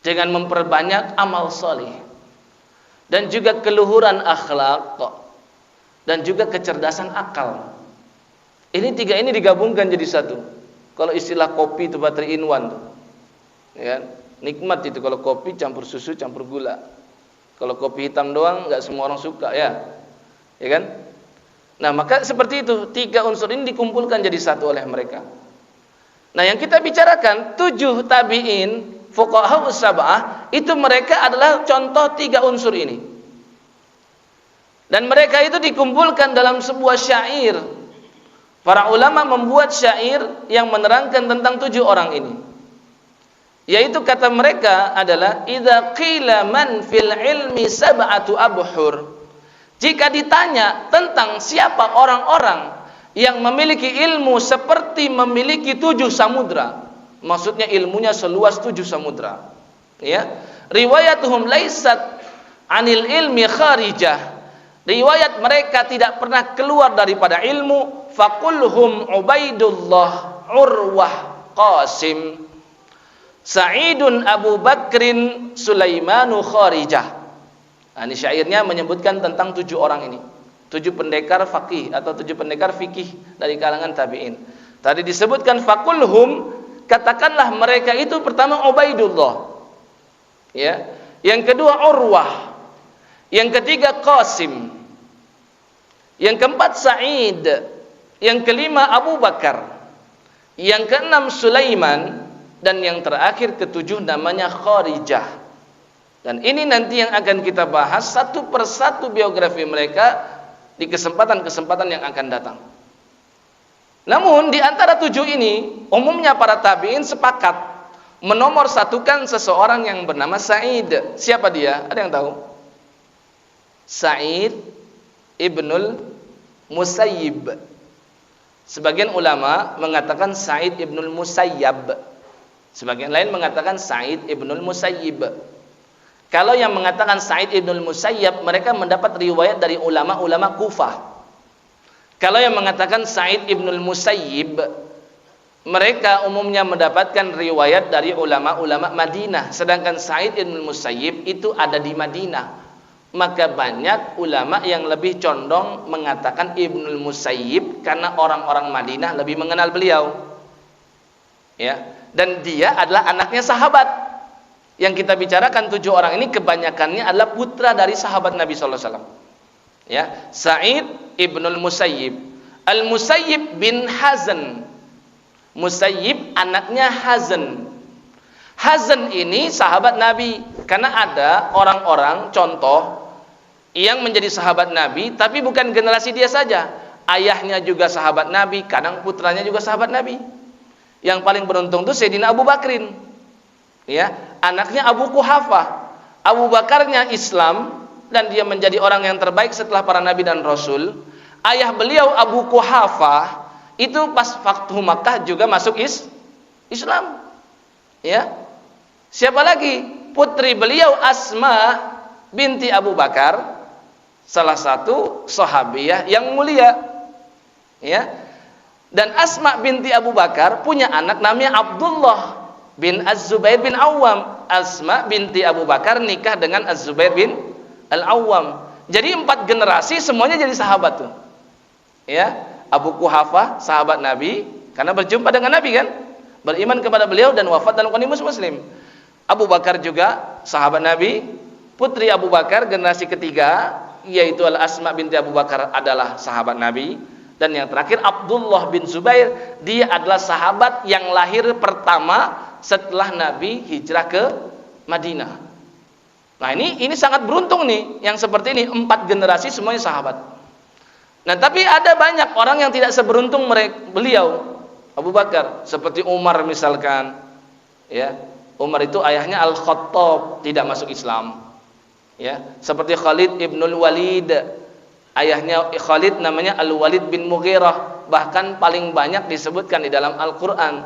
[SPEAKER 2] dengan memperbanyak amal soleh, dan juga keluhuran akhlak, dan juga kecerdasan akal. Ini 3 ini digabungkan jadi satu. Kalau istilah kopi itu bateri in one tuh, ya, nikmat itu kalau kopi campur susu campur gula. Kalau kopi hitam doang nggak semua orang suka, ya kan? Nah, maka seperti itu 3 unsur ini dikumpulkan jadi satu oleh mereka. Nah, yang kita bicarakan 7 tabi'in fuqaha sab'ah itu mereka adalah contoh 3 unsur ini. Dan mereka itu dikumpulkan dalam sebuah syair. Para ulama membuat syair yang menerangkan tentang 7 orang ini. Yaitu kata mereka adalah idza qila man fil ilmi sab'atu abhur. Jika ditanya tentang siapa orang-orang yang memiliki ilmu seperti memiliki 7 samudra, maksudnya ilmunya seluas 7 samudra, ya, riwayatuhum laisat anil ilmi kharijah, riwayat mereka tidak pernah keluar daripada ilmu. Faqulhum Ubaidullah, Urwah, Qasim, Sa'idun, Abu Bakrin, Sulaimanu kharijah. Nah, ini syairnya menyebutkan tentang 7 orang ini, 7 pendekar faqih atau 7 pendekar fikih dari kalangan tabi'in. Tadi disebutkan faqulhum, katakanlah mereka itu pertama Ubaidullah, ya. Yang kedua Urwah, yang ketiga Qasim, yang keempat Sa'id, yang kelima Abu Bakar, yang keenam Sulaiman, dan yang terakhir ketujuh namanya Kharijah. Dan ini nanti yang akan kita bahas satu persatu biografi mereka di kesempatan-kesempatan yang akan datang. Namun di antara 7 ini, umumnya para tabi'in sepakat menomor satukan seseorang yang bernama Sa'id. Siapa dia? Ada yang tahu? Sa'id ibnul Musayyib. Sebagian ulama mengatakan Sa'id ibnul Musayyab. Sebagian lain mengatakan Sa'id ibnul Musayyib. Kalau yang mengatakan Sa'id ibnul Musayyab, mereka mendapat riwayat dari ulama-ulama Kufah. Kalau yang mengatakan Sa'id ibnul Musayyib, mereka umumnya mendapatkan riwayat dari ulama-ulama Madinah. Sedangkan Sa'id ibnul Musayyib itu ada di Madinah. Maka banyak ulama yang lebih condong mengatakan Ibnul Musayyib karena orang-orang Madinah lebih mengenal beliau, ya. Dan dia adalah anaknya sahabat. Yang kita bicarakan 7 orang ini kebanyakannya adalah putra dari sahabat Nabi sallallahu alaihi wasallam. Ya, Sa'id ibnul Musayyib. Al-Musayyib bin Hazn. Musayyib anaknya Hazn. Hazn ini sahabat Nabi, karena ada orang-orang contoh yang menjadi sahabat Nabi tapi bukan generasi dia saja. Ayahnya juga sahabat Nabi, kadang putranya juga sahabat Nabi. Yang paling beruntung itu Sayyidina Abu Bakrin. Ya, anaknya Abu Quhafah. Abu Bakarnya Islam dan dia menjadi orang yang terbaik setelah para nabi dan rasul. Ayah beliau Abu Quhafah itu pas Fathu Makkah juga masuk Islam. Ya. Siapa lagi? Putri beliau Asma binti Abu Bakar, salah satu sahabiyah yang mulia. Ya. Dan Asma binti Abu Bakar punya anak namanya Abdullah bin Az-Zubair bin Awam. Asma binti Abu Bakar nikah dengan Az-Zubair bin Al-Awwam. Jadi 4 generasi semuanya jadi sahabat tuh. Ya, Abu Quhafah sahabat Nabi karena berjumpa dengan Nabi kan? Beriman kepada beliau dan wafat dalam kondisi muslim. Abu Bakar juga sahabat Nabi. Putri Abu Bakar generasi ketiga yaitu Al-Asma binti Abu Bakar adalah sahabat Nabi. Dan yang terakhir Abdullah bin Zubair, dia adalah sahabat yang lahir pertama setelah Nabi hijrah ke Madinah. Nah ini sangat beruntung nih, yang seperti ini 4 generasi semuanya sahabat. Nah tapi ada banyak orang yang tidak seberuntung beliau Abu Bakar, seperti Umar misalkan. Ya, Umar itu ayahnya Al-Khattab, tidak masuk Islam. Ya, seperti Khalid ibnul Walid, ayahnya Khalid namanya Al-Walid bin Mughirah. Bahkan paling banyak disebutkan di dalam Al-Quran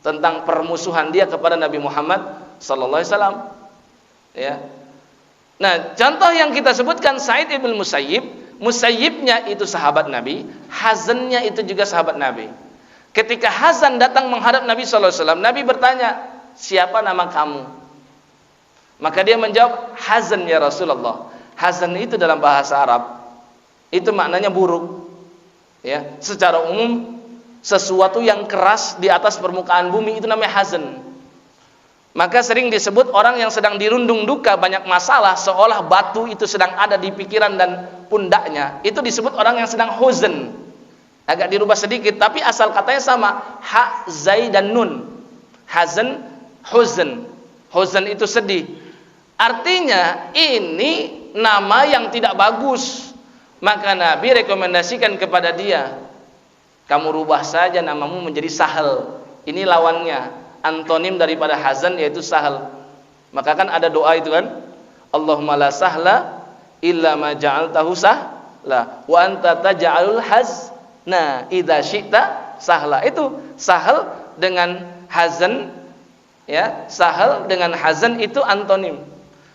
[SPEAKER 2] tentang permusuhan dia kepada Nabi Muhammad sallallahu alaihi wasallam. Ya. Nah, contoh yang kita sebutkan Sa'id ibn Musayyib, Musayyibnya itu sahabat Nabi, Hazannya itu juga sahabat Nabi. Ketika Hazan datang menghadap Nabi sallallahu alaihi wasallam, Nabi bertanya, "Siapa nama kamu?" Maka dia menjawab, "Hazan ya Rasulullah." Hazan itu dalam bahasa Arab itu maknanya buruk. Ya, secara umum sesuatu yang keras di atas permukaan bumi itu namanya hazan. Maka sering disebut orang yang sedang dirundung duka, banyak masalah, seolah batu itu sedang ada di pikiran dan pundaknya. Itu disebut orang yang sedang huzn. Agak dirubah sedikit, tapi asal katanya sama. Ha, zai, dan nun. Hazan, huzn. Huzn itu sedih. Artinya ini nama yang tidak bagus. Maka Nabi rekomendasikan kepada dia, kamu rubah saja namamu menjadi Sahal. Ini lawannya. Antonim daripada hazan yaitu sahal. Maka kan ada doa itu kan, Allahumma la sahla illa ma ja'altahu sahla wa anta taj'alul hazna idza syi'ta sahla. Itu sahal dengan hazan, ya, sahal dengan hazan itu antonim.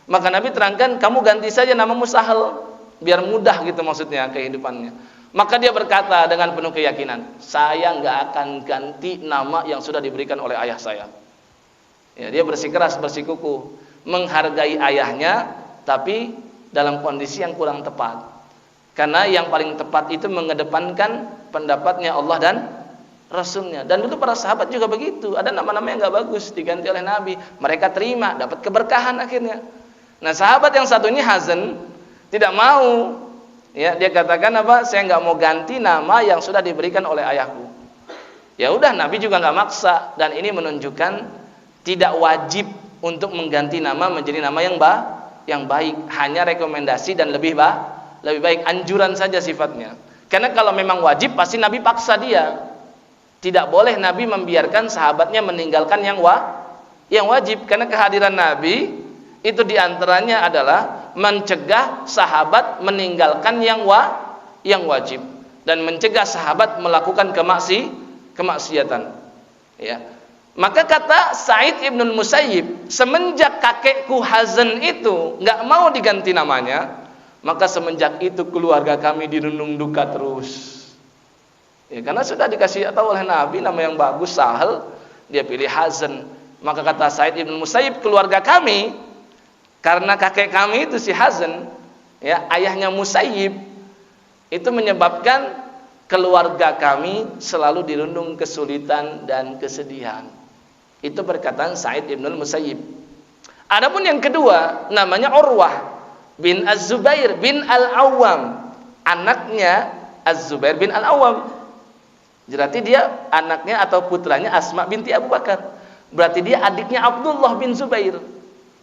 [SPEAKER 2] Maka Nabi terangkan, kamu ganti saja namamu Sahal biar mudah gitu maksudnya kehidupannya. Maka dia berkata dengan penuh keyakinan, saya nggak akan ganti nama yang sudah diberikan oleh ayah saya. Ya, dia bersikeras, bersikukuh, menghargai ayahnya, tapi dalam kondisi yang kurang tepat. Karena yang paling tepat itu mengedepankan pendapatnya Allah dan Rasulnya. Dan dulu para sahabat juga begitu. Ada nama-nama yang nggak bagus diganti oleh Nabi. Mereka terima, dapat keberkahan akhirnya. Nah sahabat yang satu ini Hazan tidak mau. Ya, dia katakan apa? Saya nggak mau ganti nama yang sudah diberikan oleh ayahku. Ya udah, Nabi juga nggak maksa, dan ini menunjukkan tidak wajib untuk mengganti nama menjadi nama yang baik. Hanya rekomendasi dan lebih baik, anjuran saja sifatnya. Karena kalau memang wajib pasti Nabi paksa dia. Tidak boleh Nabi membiarkan sahabatnya meninggalkan yang wajib. Karena kehadiran Nabi itu diantaranya adalah mencegah sahabat meninggalkan yang wajib dan mencegah sahabat melakukan kemaksiatan. Ya. Maka kata Sa'id ibn Musayyib, semenjak kakekku Hazan itu nggak mau diganti namanya, maka semenjak itu keluarga kami dirundung duka terus. Ya, karena sudah dikasih tahu oleh Nabi nama yang bagus Sahal, dia pilih Hazan. Maka kata Sa'id ibn Musayyib, keluarga kami, karena kakek kami itu si Hazan, ya, ayahnya Musayyib, itu menyebabkan keluarga kami selalu dirundung kesulitan dan kesedihan. Itu perkataan Sa'id ibn Musayyib. Adapun yang kedua namanya Urwah bin Az-Zubair bin Al-Awwam, anaknya Az-Zubair bin Al-Awwam. Berarti dia anaknya atau putranya Asma binti Abu Bakar. Berarti dia adiknya Abdullah bin Zubair.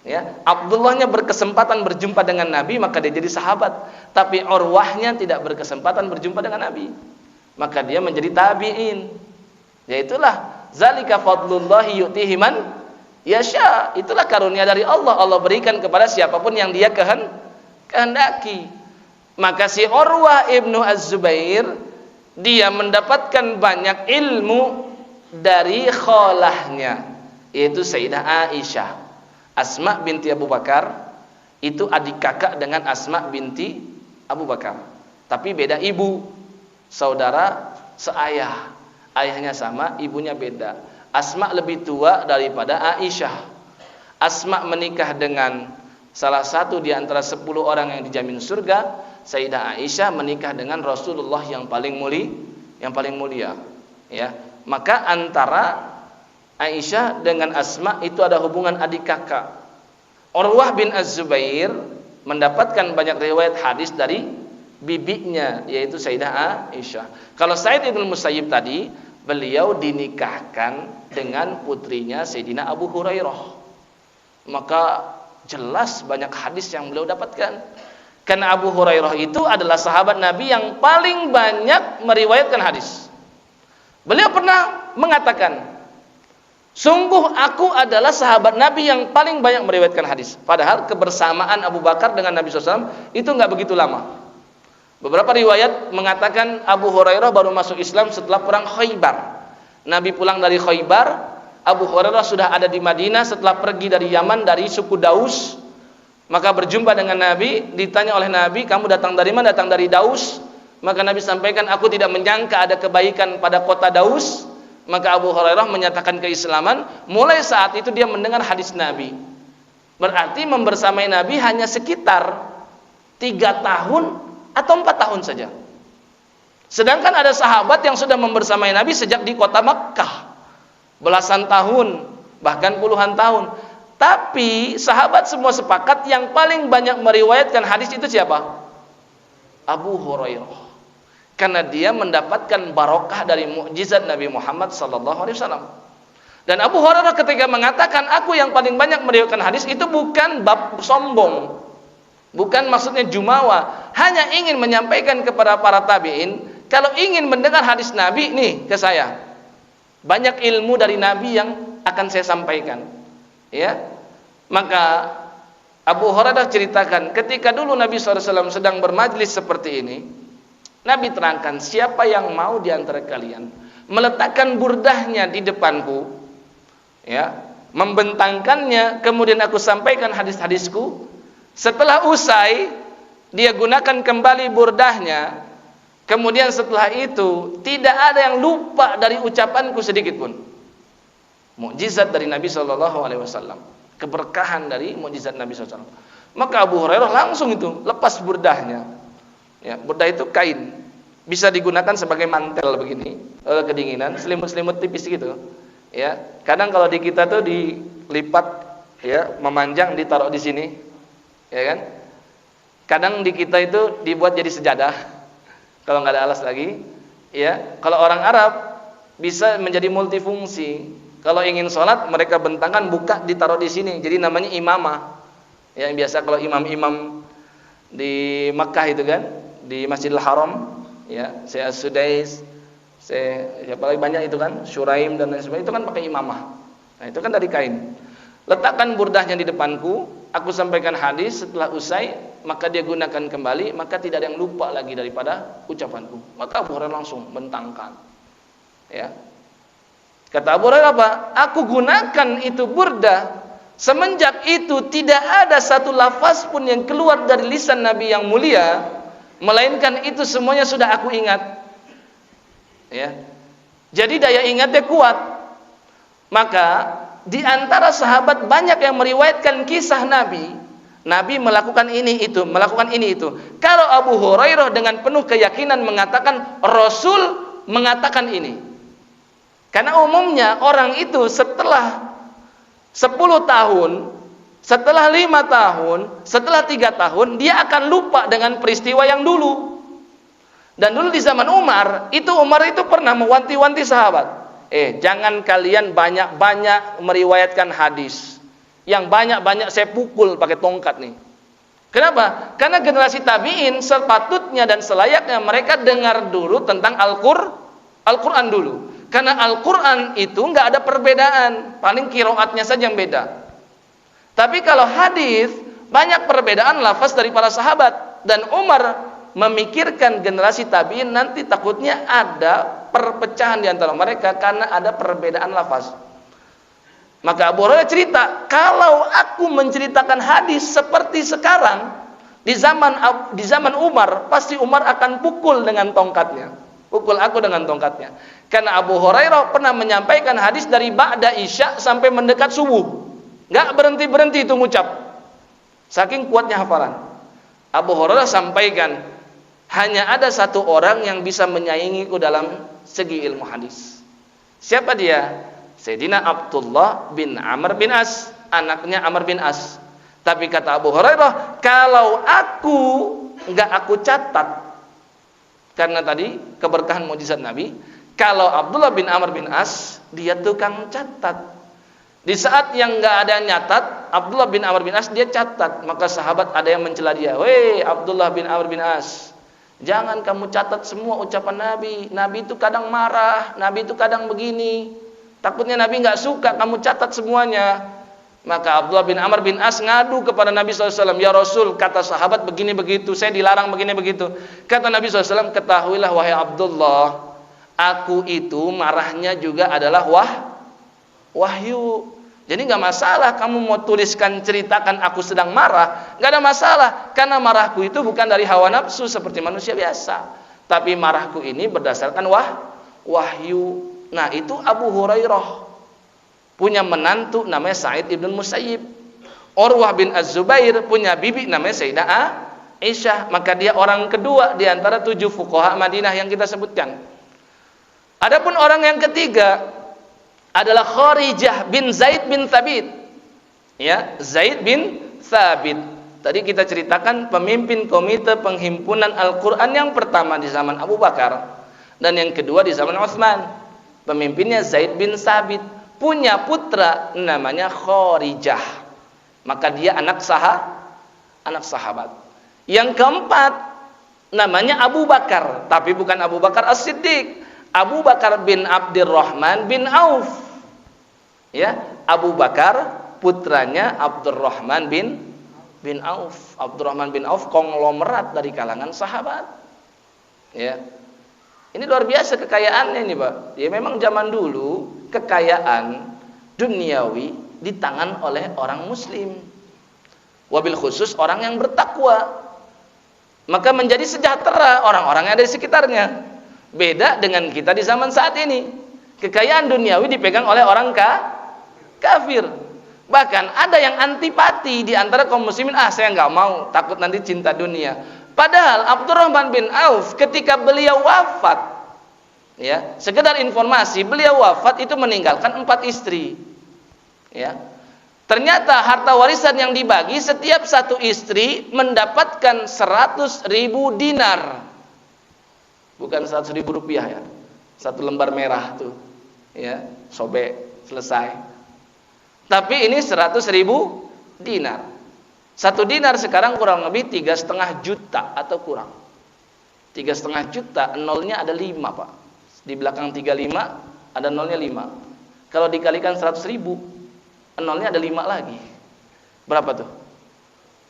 [SPEAKER 2] Ya, Abdullahnya berkesempatan berjumpa dengan Nabi, maka dia jadi sahabat. Tapi Urwahnya tidak berkesempatan berjumpa dengan Nabi, maka dia menjadi tabi'in. Yaitulah zalika fadlullahi yu'tihi man Yasha, itulah karunia dari Allah. Allah berikan kepada siapapun yang dia kehendaki. Maka si Urwah ibnu Az-Zubair, dia mendapatkan banyak ilmu dari khalahnya, yaitu Sayyidah Aisyah. Asma binti Abu Bakar itu adik kakak dengan Asma binti Abu Bakar, tapi beda ibu, saudara seayah, ayahnya sama, ibunya beda. Asma lebih tua daripada Aisyah. Asma menikah dengan salah satu di antara 10 orang yang dijamin surga. Sayyidah Aisyah menikah dengan Rasulullah yang paling mulia, ya. Maka antara Aisyah dengan Asma itu ada hubungan adik kakak. Urwah bin Az-Zubair mendapatkan banyak riwayat hadis dari bibinya, yaitu Sayyidah Aisyah. Kalau Sa'id ibn Musayyib tadi, beliau dinikahkan dengan putrinya Sayyidina Abu Hurairah. Maka jelas banyak hadis yang beliau dapatkan. Karena Abu Hurairah itu adalah sahabat Nabi yang paling banyak meriwayatkan hadis. Beliau pernah mengatakan, sungguh aku adalah sahabat Nabi yang paling banyak meriwayatkan hadis. Padahal kebersamaan Abu Bakar dengan Nabi SAW itu nggak begitu lama. Beberapa riwayat mengatakan Abu Hurairah baru masuk Islam setelah perang Khaybar. Nabi pulang dari Khaybar, Abu Hurairah sudah ada di Madinah setelah pergi dari Yaman, dari suku Daus. Maka berjumpa dengan Nabi, ditanya oleh Nabi, kamu datang dari mana? Datang dari Daus. Maka Nabi sampaikan, aku tidak menyangka ada kebaikan pada kota Daus. Maka Abu Hurairah menyatakan keislaman. Mulai saat itu dia mendengar hadis Nabi. Berarti membersamai Nabi hanya sekitar 3 tahun atau 4 tahun saja. Sedangkan ada sahabat yang sudah membersamai Nabi sejak di kota Makkah, belasan tahun, bahkan puluhan tahun. Tapi sahabat semua sepakat yang paling banyak meriwayatkan hadis itu siapa? Abu Hurairah. Karena dia mendapatkan barokah dari mukjizat Nabi Muhammad SAW. Dan Abu Hurairah ketika mengatakan aku yang paling banyak meriwayatkan hadis, itu bukan bab sombong, bukan maksudnya jumawa, hanya ingin menyampaikan kepada para tabi'in, kalau ingin mendengar hadis Nabi, nih ke saya, banyak ilmu dari Nabi yang akan saya sampaikan. Ya, maka Abu Hurairah ceritakan ketika dulu Nabi SAW sedang bermajlis seperti ini, Nabi terangkan, siapa yang mau di antara kalian meletakkan burdahnya di depanku, ya, membentangkannya, kemudian aku sampaikan hadis-hadisku. Setelah usai, dia gunakan kembali burdahnya. Kemudian setelah itu tidak ada yang lupa dari ucapanku sedikit pun. Mukjizat dari Nabi SAW, keberkahan dari mukjizat Nabi SAW. Maka Abu Hurairah langsung itu lepas burdahnya. Ya, burdah itu kain, bisa digunakan sebagai mantel begini, kedinginan, selimut-selimut tipis gitu. Ya, kadang kalau di kita tuh dilipat, ya, memanjang, ditaruh di sini, ya kan? Kadang di kita itu dibuat jadi sejadah, kalau nggak ada alas lagi. Ya, kalau orang Arab bisa menjadi multifungsi. Kalau ingin sholat, mereka bentangkan, buka, ditaruh di sini. Jadi namanya imamah. Yang biasa kalau imam-imam di Makkah itu kan, di Masjidil Haram, ya, saya Sudais, siapa lagi banyak itu kan, Syuraim dan lain sebagainya, itu kan pakai imamah. Nah, itu kan dari kain. Letakkan burdahnya di depanku, aku sampaikan hadis, setelah usai, maka dia gunakan kembali, maka tidak ada yang lupa lagi daripada ucapanku. Maka Abu Hurairah langsung bentangkan. Ya. Kata Abu Hurairah apa? Aku gunakan itu burdah, semenjak itu tidak ada satu lafaz pun yang keluar dari lisan Nabi yang mulia, melainkan itu semuanya sudah aku ingat. Ya. Jadi daya ingatnya kuat. Maka di antara sahabat banyak yang meriwayatkan kisah Nabi melakukan ini itu, melakukan ini itu. Kalau Abu Hurairah dengan penuh keyakinan mengatakan Rasul mengatakan ini. Karena umumnya orang itu setelah 10 tahun, setelah 5 tahun, setelah 3 tahun, dia akan lupa dengan peristiwa yang dulu. Dan dulu di zaman Umar itu pernah mewanti-wanti sahabat. Jangan kalian banyak-banyak meriwayatkan hadis. Yang banyak-banyak saya pukul pakai tongkat nih. Kenapa? Karena generasi tabi'in sepatutnya dan selayaknya mereka dengar dulu tentang Al-Quran dulu. Karena Al-Quran itu nggak ada perbedaan, paling qiraatnya saja yang beda. Tapi kalau hadis banyak perbedaan lafaz dari para sahabat, dan Umar memikirkan generasi tabi'in nanti takutnya ada perpecahan di antara mereka karena ada perbedaan lafaz. Maka Abu Hurairah cerita, kalau aku menceritakan hadis seperti sekarang di zaman Umar, pasti Umar akan pukul dengan tongkatnya. Pukul aku dengan tongkatnya. Karena Abu Hurairah pernah menyampaikan hadis dari ba'da isya sampai mendekat subuh. Enggak berhenti-berhenti itu ngucap. Saking kuatnya hafalan. Abu Hurairah sampaikan, hanya ada satu orang yang bisa menyaingiku dalam segi ilmu hadis. Siapa dia? Sayyidina Abdullah bin Amr bin As, anaknya Amr bin As. Tapi kata Abu Hurairah, kalau enggak aku catat, karena tadi keberkahan mukjizat Nabi, kalau Abdullah bin Amr bin As, dia tukang catat. Di saat yang enggak ada nyatat, Abdullah bin Amr bin As dia catat. Maka sahabat ada yang mencela dia, "Weh Abdullah bin Amr bin As, jangan kamu catat semua ucapan Nabi. Nabi itu kadang marah, Nabi itu kadang begini. Takutnya Nabi enggak suka kamu catat semuanya." Maka Abdullah bin Amr bin As ngadu kepada Nabi SAW, "Ya Rasul, kata sahabat begini begitu, saya dilarang begini begitu." Kata Nabi SAW, "Ketahuilah wahai Abdullah, aku itu marahnya juga adalah wahyu. Jadi nggak masalah kamu mau tuliskan ceritakan aku sedang marah, nggak ada masalah, karena marahku itu bukan dari hawa nafsu seperti manusia biasa, tapi marahku ini berdasarkan wahyu." Nah itu Abu Hurairah punya menantu namanya Sa'id ibn Musayyib. Urwah bin Az-Zubair punya bibi namanya Sayyidah Aisyah. Maka dia orang kedua di antara 7 fuqaha Madinah yang kita sebutkan. Adapun orang yang ketiga adalah Kharijah bin Zaid bin Thabit. Ya, Zaid bin Thabit. Tadi kita ceritakan pemimpin komite penghimpunan Al-Quran yang pertama di zaman Abu Bakar, dan yang kedua di zaman Utsman. Pemimpinnya Zaid bin Thabit. Punya putra namanya Kharijah. Maka dia anak sahabat. Yang keempat namanya Abu Bakar, tapi bukan Abu Bakar As-Siddiq. Abu Bakar bin Abdurrahman bin Auf. Ya, Abu Bakar putranya Abdurrahman bin Auf. Abdurrahman bin Auf konglomerat dari kalangan sahabat. Ya. Ini luar biasa kekayaannya ini, Pak. Ya memang zaman dulu kekayaan duniawi di tangan oleh orang muslim. Wabil khusus orang yang bertakwa. Maka menjadi sejahtera orang-orang yang ada di sekitarnya. Beda dengan kita di zaman saat ini. Kekayaan duniawi dipegang oleh orang kafir. Bahkan ada yang antipati di antara kaum muslimin, saya nggak mau, takut nanti cinta dunia. Padahal Abdurrahman bin Auf ketika beliau wafat, ya, sekedar informasi, beliau wafat itu meninggalkan 4 istri. Ya. Ternyata harta warisan yang dibagi, setiap satu istri mendapatkan 100.000 dinar. Bukan 100.000 rupiah ya. 1 lembar merah tuh. Ya, sobek, selesai. Tapi ini 100.000 dinar. 1 dinar sekarang kurang lebih 3,5 juta atau kurang. 3,5 juta, nolnya ada 5, Pak. Di belakang 35 ada nolnya 5. Kalau dikalikan 100.000, nolnya ada 5 lagi. Berapa tuh?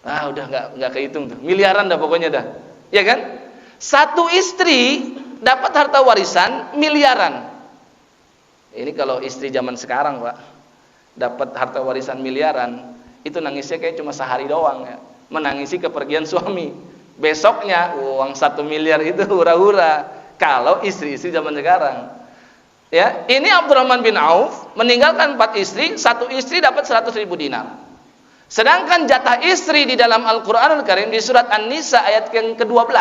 [SPEAKER 2] Udah nggak kehitung tuh. Miliaran dah pokoknya dah. Ya kan? 1 istri dapat harta warisan miliaran. Ini kalau istri zaman sekarang, Pak, dapat harta warisan miliaran, itu nangisnya kayak cuma sehari doang ya. Menangisi kepergian suami. Besoknya uang 1 miliar itu hura-hura. Kalau istri-istri zaman sekarang. Ya, ini Abdurrahman bin Auf meninggalkan 4 istri, 1 istri dapat 100.000 dinar. Sedangkan jatah istri di dalam Al-Qur'anul Karim di surat An-Nisa ayat yang ke-12,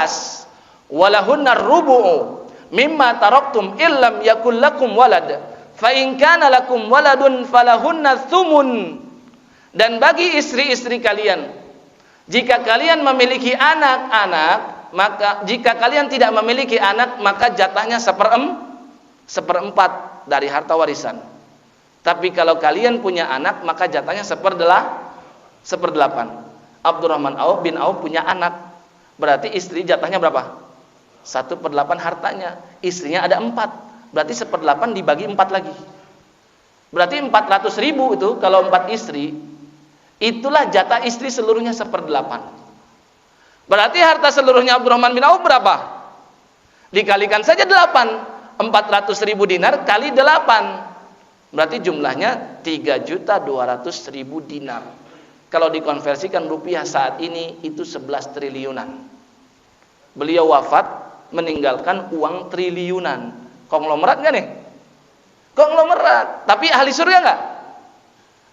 [SPEAKER 2] walahunna rubu'u mimma taraktum illam yakul lakum walad fa in kana lakum waladun falahunna thumun. Dan bagi istri-istri kalian, jika kalian memiliki anak-anak, maka jika kalian tidak memiliki anak, maka jatahnya 1/4 dari harta warisan. Tapi kalau kalian punya anak, maka jatahnya 1/8. Abdurrahman bin Auf punya anak, berarti istri jatahnya berapa? 1/8 hartanya. Istrinya ada 4. berarti 1/8 dibagi 4 lagi. Berarti 400.000 itu kalau 4 istri, itulah jatah istri seluruhnya 1/8. Berarti harta seluruhnya Abdurrahman bin Auf berapa? Dikalikan saja 8. 400.000 dinar kali 8. Berarti jumlahnya 3.200.000 dinar. Kalau dikonversikan rupiah saat ini itu 11 triliunan. Beliau wafat meninggalkan uang triliunan. Konglomerat nggak nih? Konglomerat. Tapi ahli surga nggak?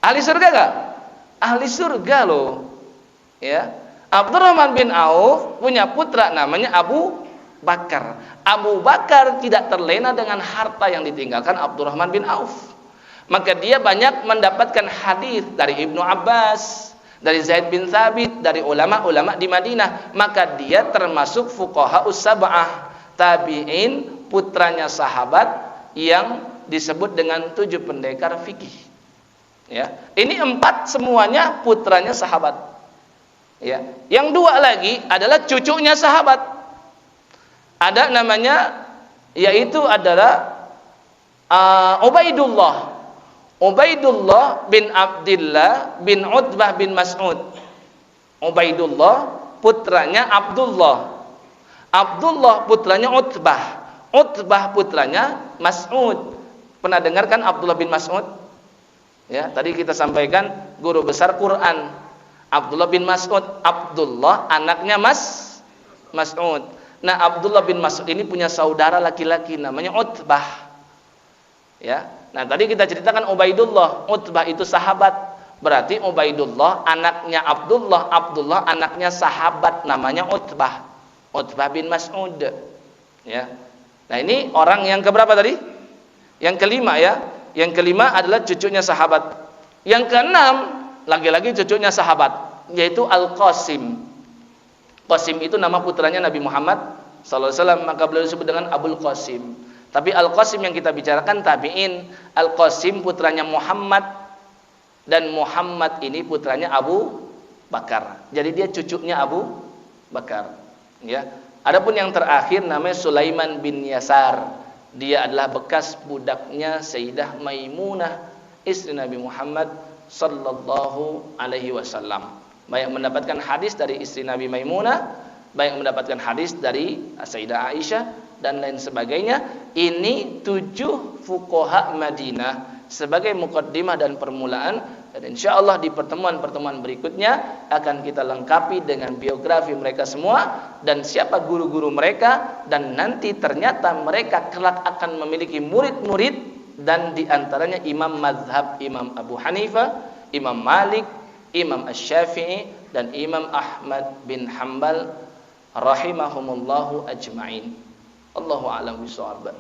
[SPEAKER 2] Ahli surga nggak? Ahli surga loh. Ya. Abdurrahman bin Auf punya putra namanya Abu Bakar. Abu Bakar tidak terlena dengan harta yang ditinggalkan Abdurrahman bin Auf. Maka dia banyak mendapatkan hadis dari Ibnu Abbas, dari Zaid bin Thabit, dari ulama-ulama di Madinah. Maka dia termasuk fuqaha us-sab'ah, tabi'in, putranya sahabat yang disebut dengan 7 pendekar fikih. Ya, ini 4 semuanya putranya sahabat. Ya, yang 2 lagi adalah cucunya sahabat. Ada namanya, yaitu adalah Ubaidullah bin Abdullah bin Utbah bin Mas'ud. Ubaidullah putranya Abdullah. Abdullah putranya Utbah. Utbah putranya Mas'ud. Pernah dengar kan Abdullah bin Mas'ud? Ya, tadi kita sampaikan guru besar Quran. Abdullah bin Mas'ud. Abdullah anaknya Mas'ud. Nah, Abdullah bin Mas'ud ini punya saudara laki-laki namanya Utbah. Ya. Nah, tadi kita ceritakan Ubaidullah, Utbah itu sahabat. Berarti Ubaidullah anaknya Abdullah, Abdullah anaknya sahabat namanya Utbah. Utbah bin Mas'ud. Ya. Nah, ini orang yang keberapa tadi? Yang kelima ya. Yang kelima adalah cucunya sahabat. Yang keenam lagi-lagi cucunya sahabat, yaitu Al-Qasim. Qasim itu nama putranya Nabi Muhammad SAW, maka beliau disebut dengan Abul Qasim. Tapi Al-Qasim yang kita bicarakan tabi'in. Al-Qasim putranya Muhammad, dan Muhammad ini putranya Abu Bakar. Jadi dia cucunya Abu Bakar. Ya. Adapun yang terakhir namanya Sulaiman bin Yasar. Dia adalah bekas budaknya Sayyidah Maimunah, istri Nabi Muhammad sallallahu alaihi wasallam. Banyak mendapatkan hadis dari istri Nabi Maimunah, banyak mendapatkan hadis dari Sayyidah Aisyah dan lain sebagainya. Ini 7 fuqaha Madinah sebagai muqaddimah dan permulaan, dan insyaallah di pertemuan-pertemuan berikutnya akan kita lengkapi dengan biografi mereka semua dan siapa guru-guru mereka, dan nanti ternyata mereka kelak akan memiliki murid-murid, dan diantaranya imam mazhab Imam Abu Hanifah, Imam Malik, Imam Asy-Syafi'i, dan Imam Ahmad bin Hanbal rahimahumullahu ajma'in. Allahu a'lam bishawab.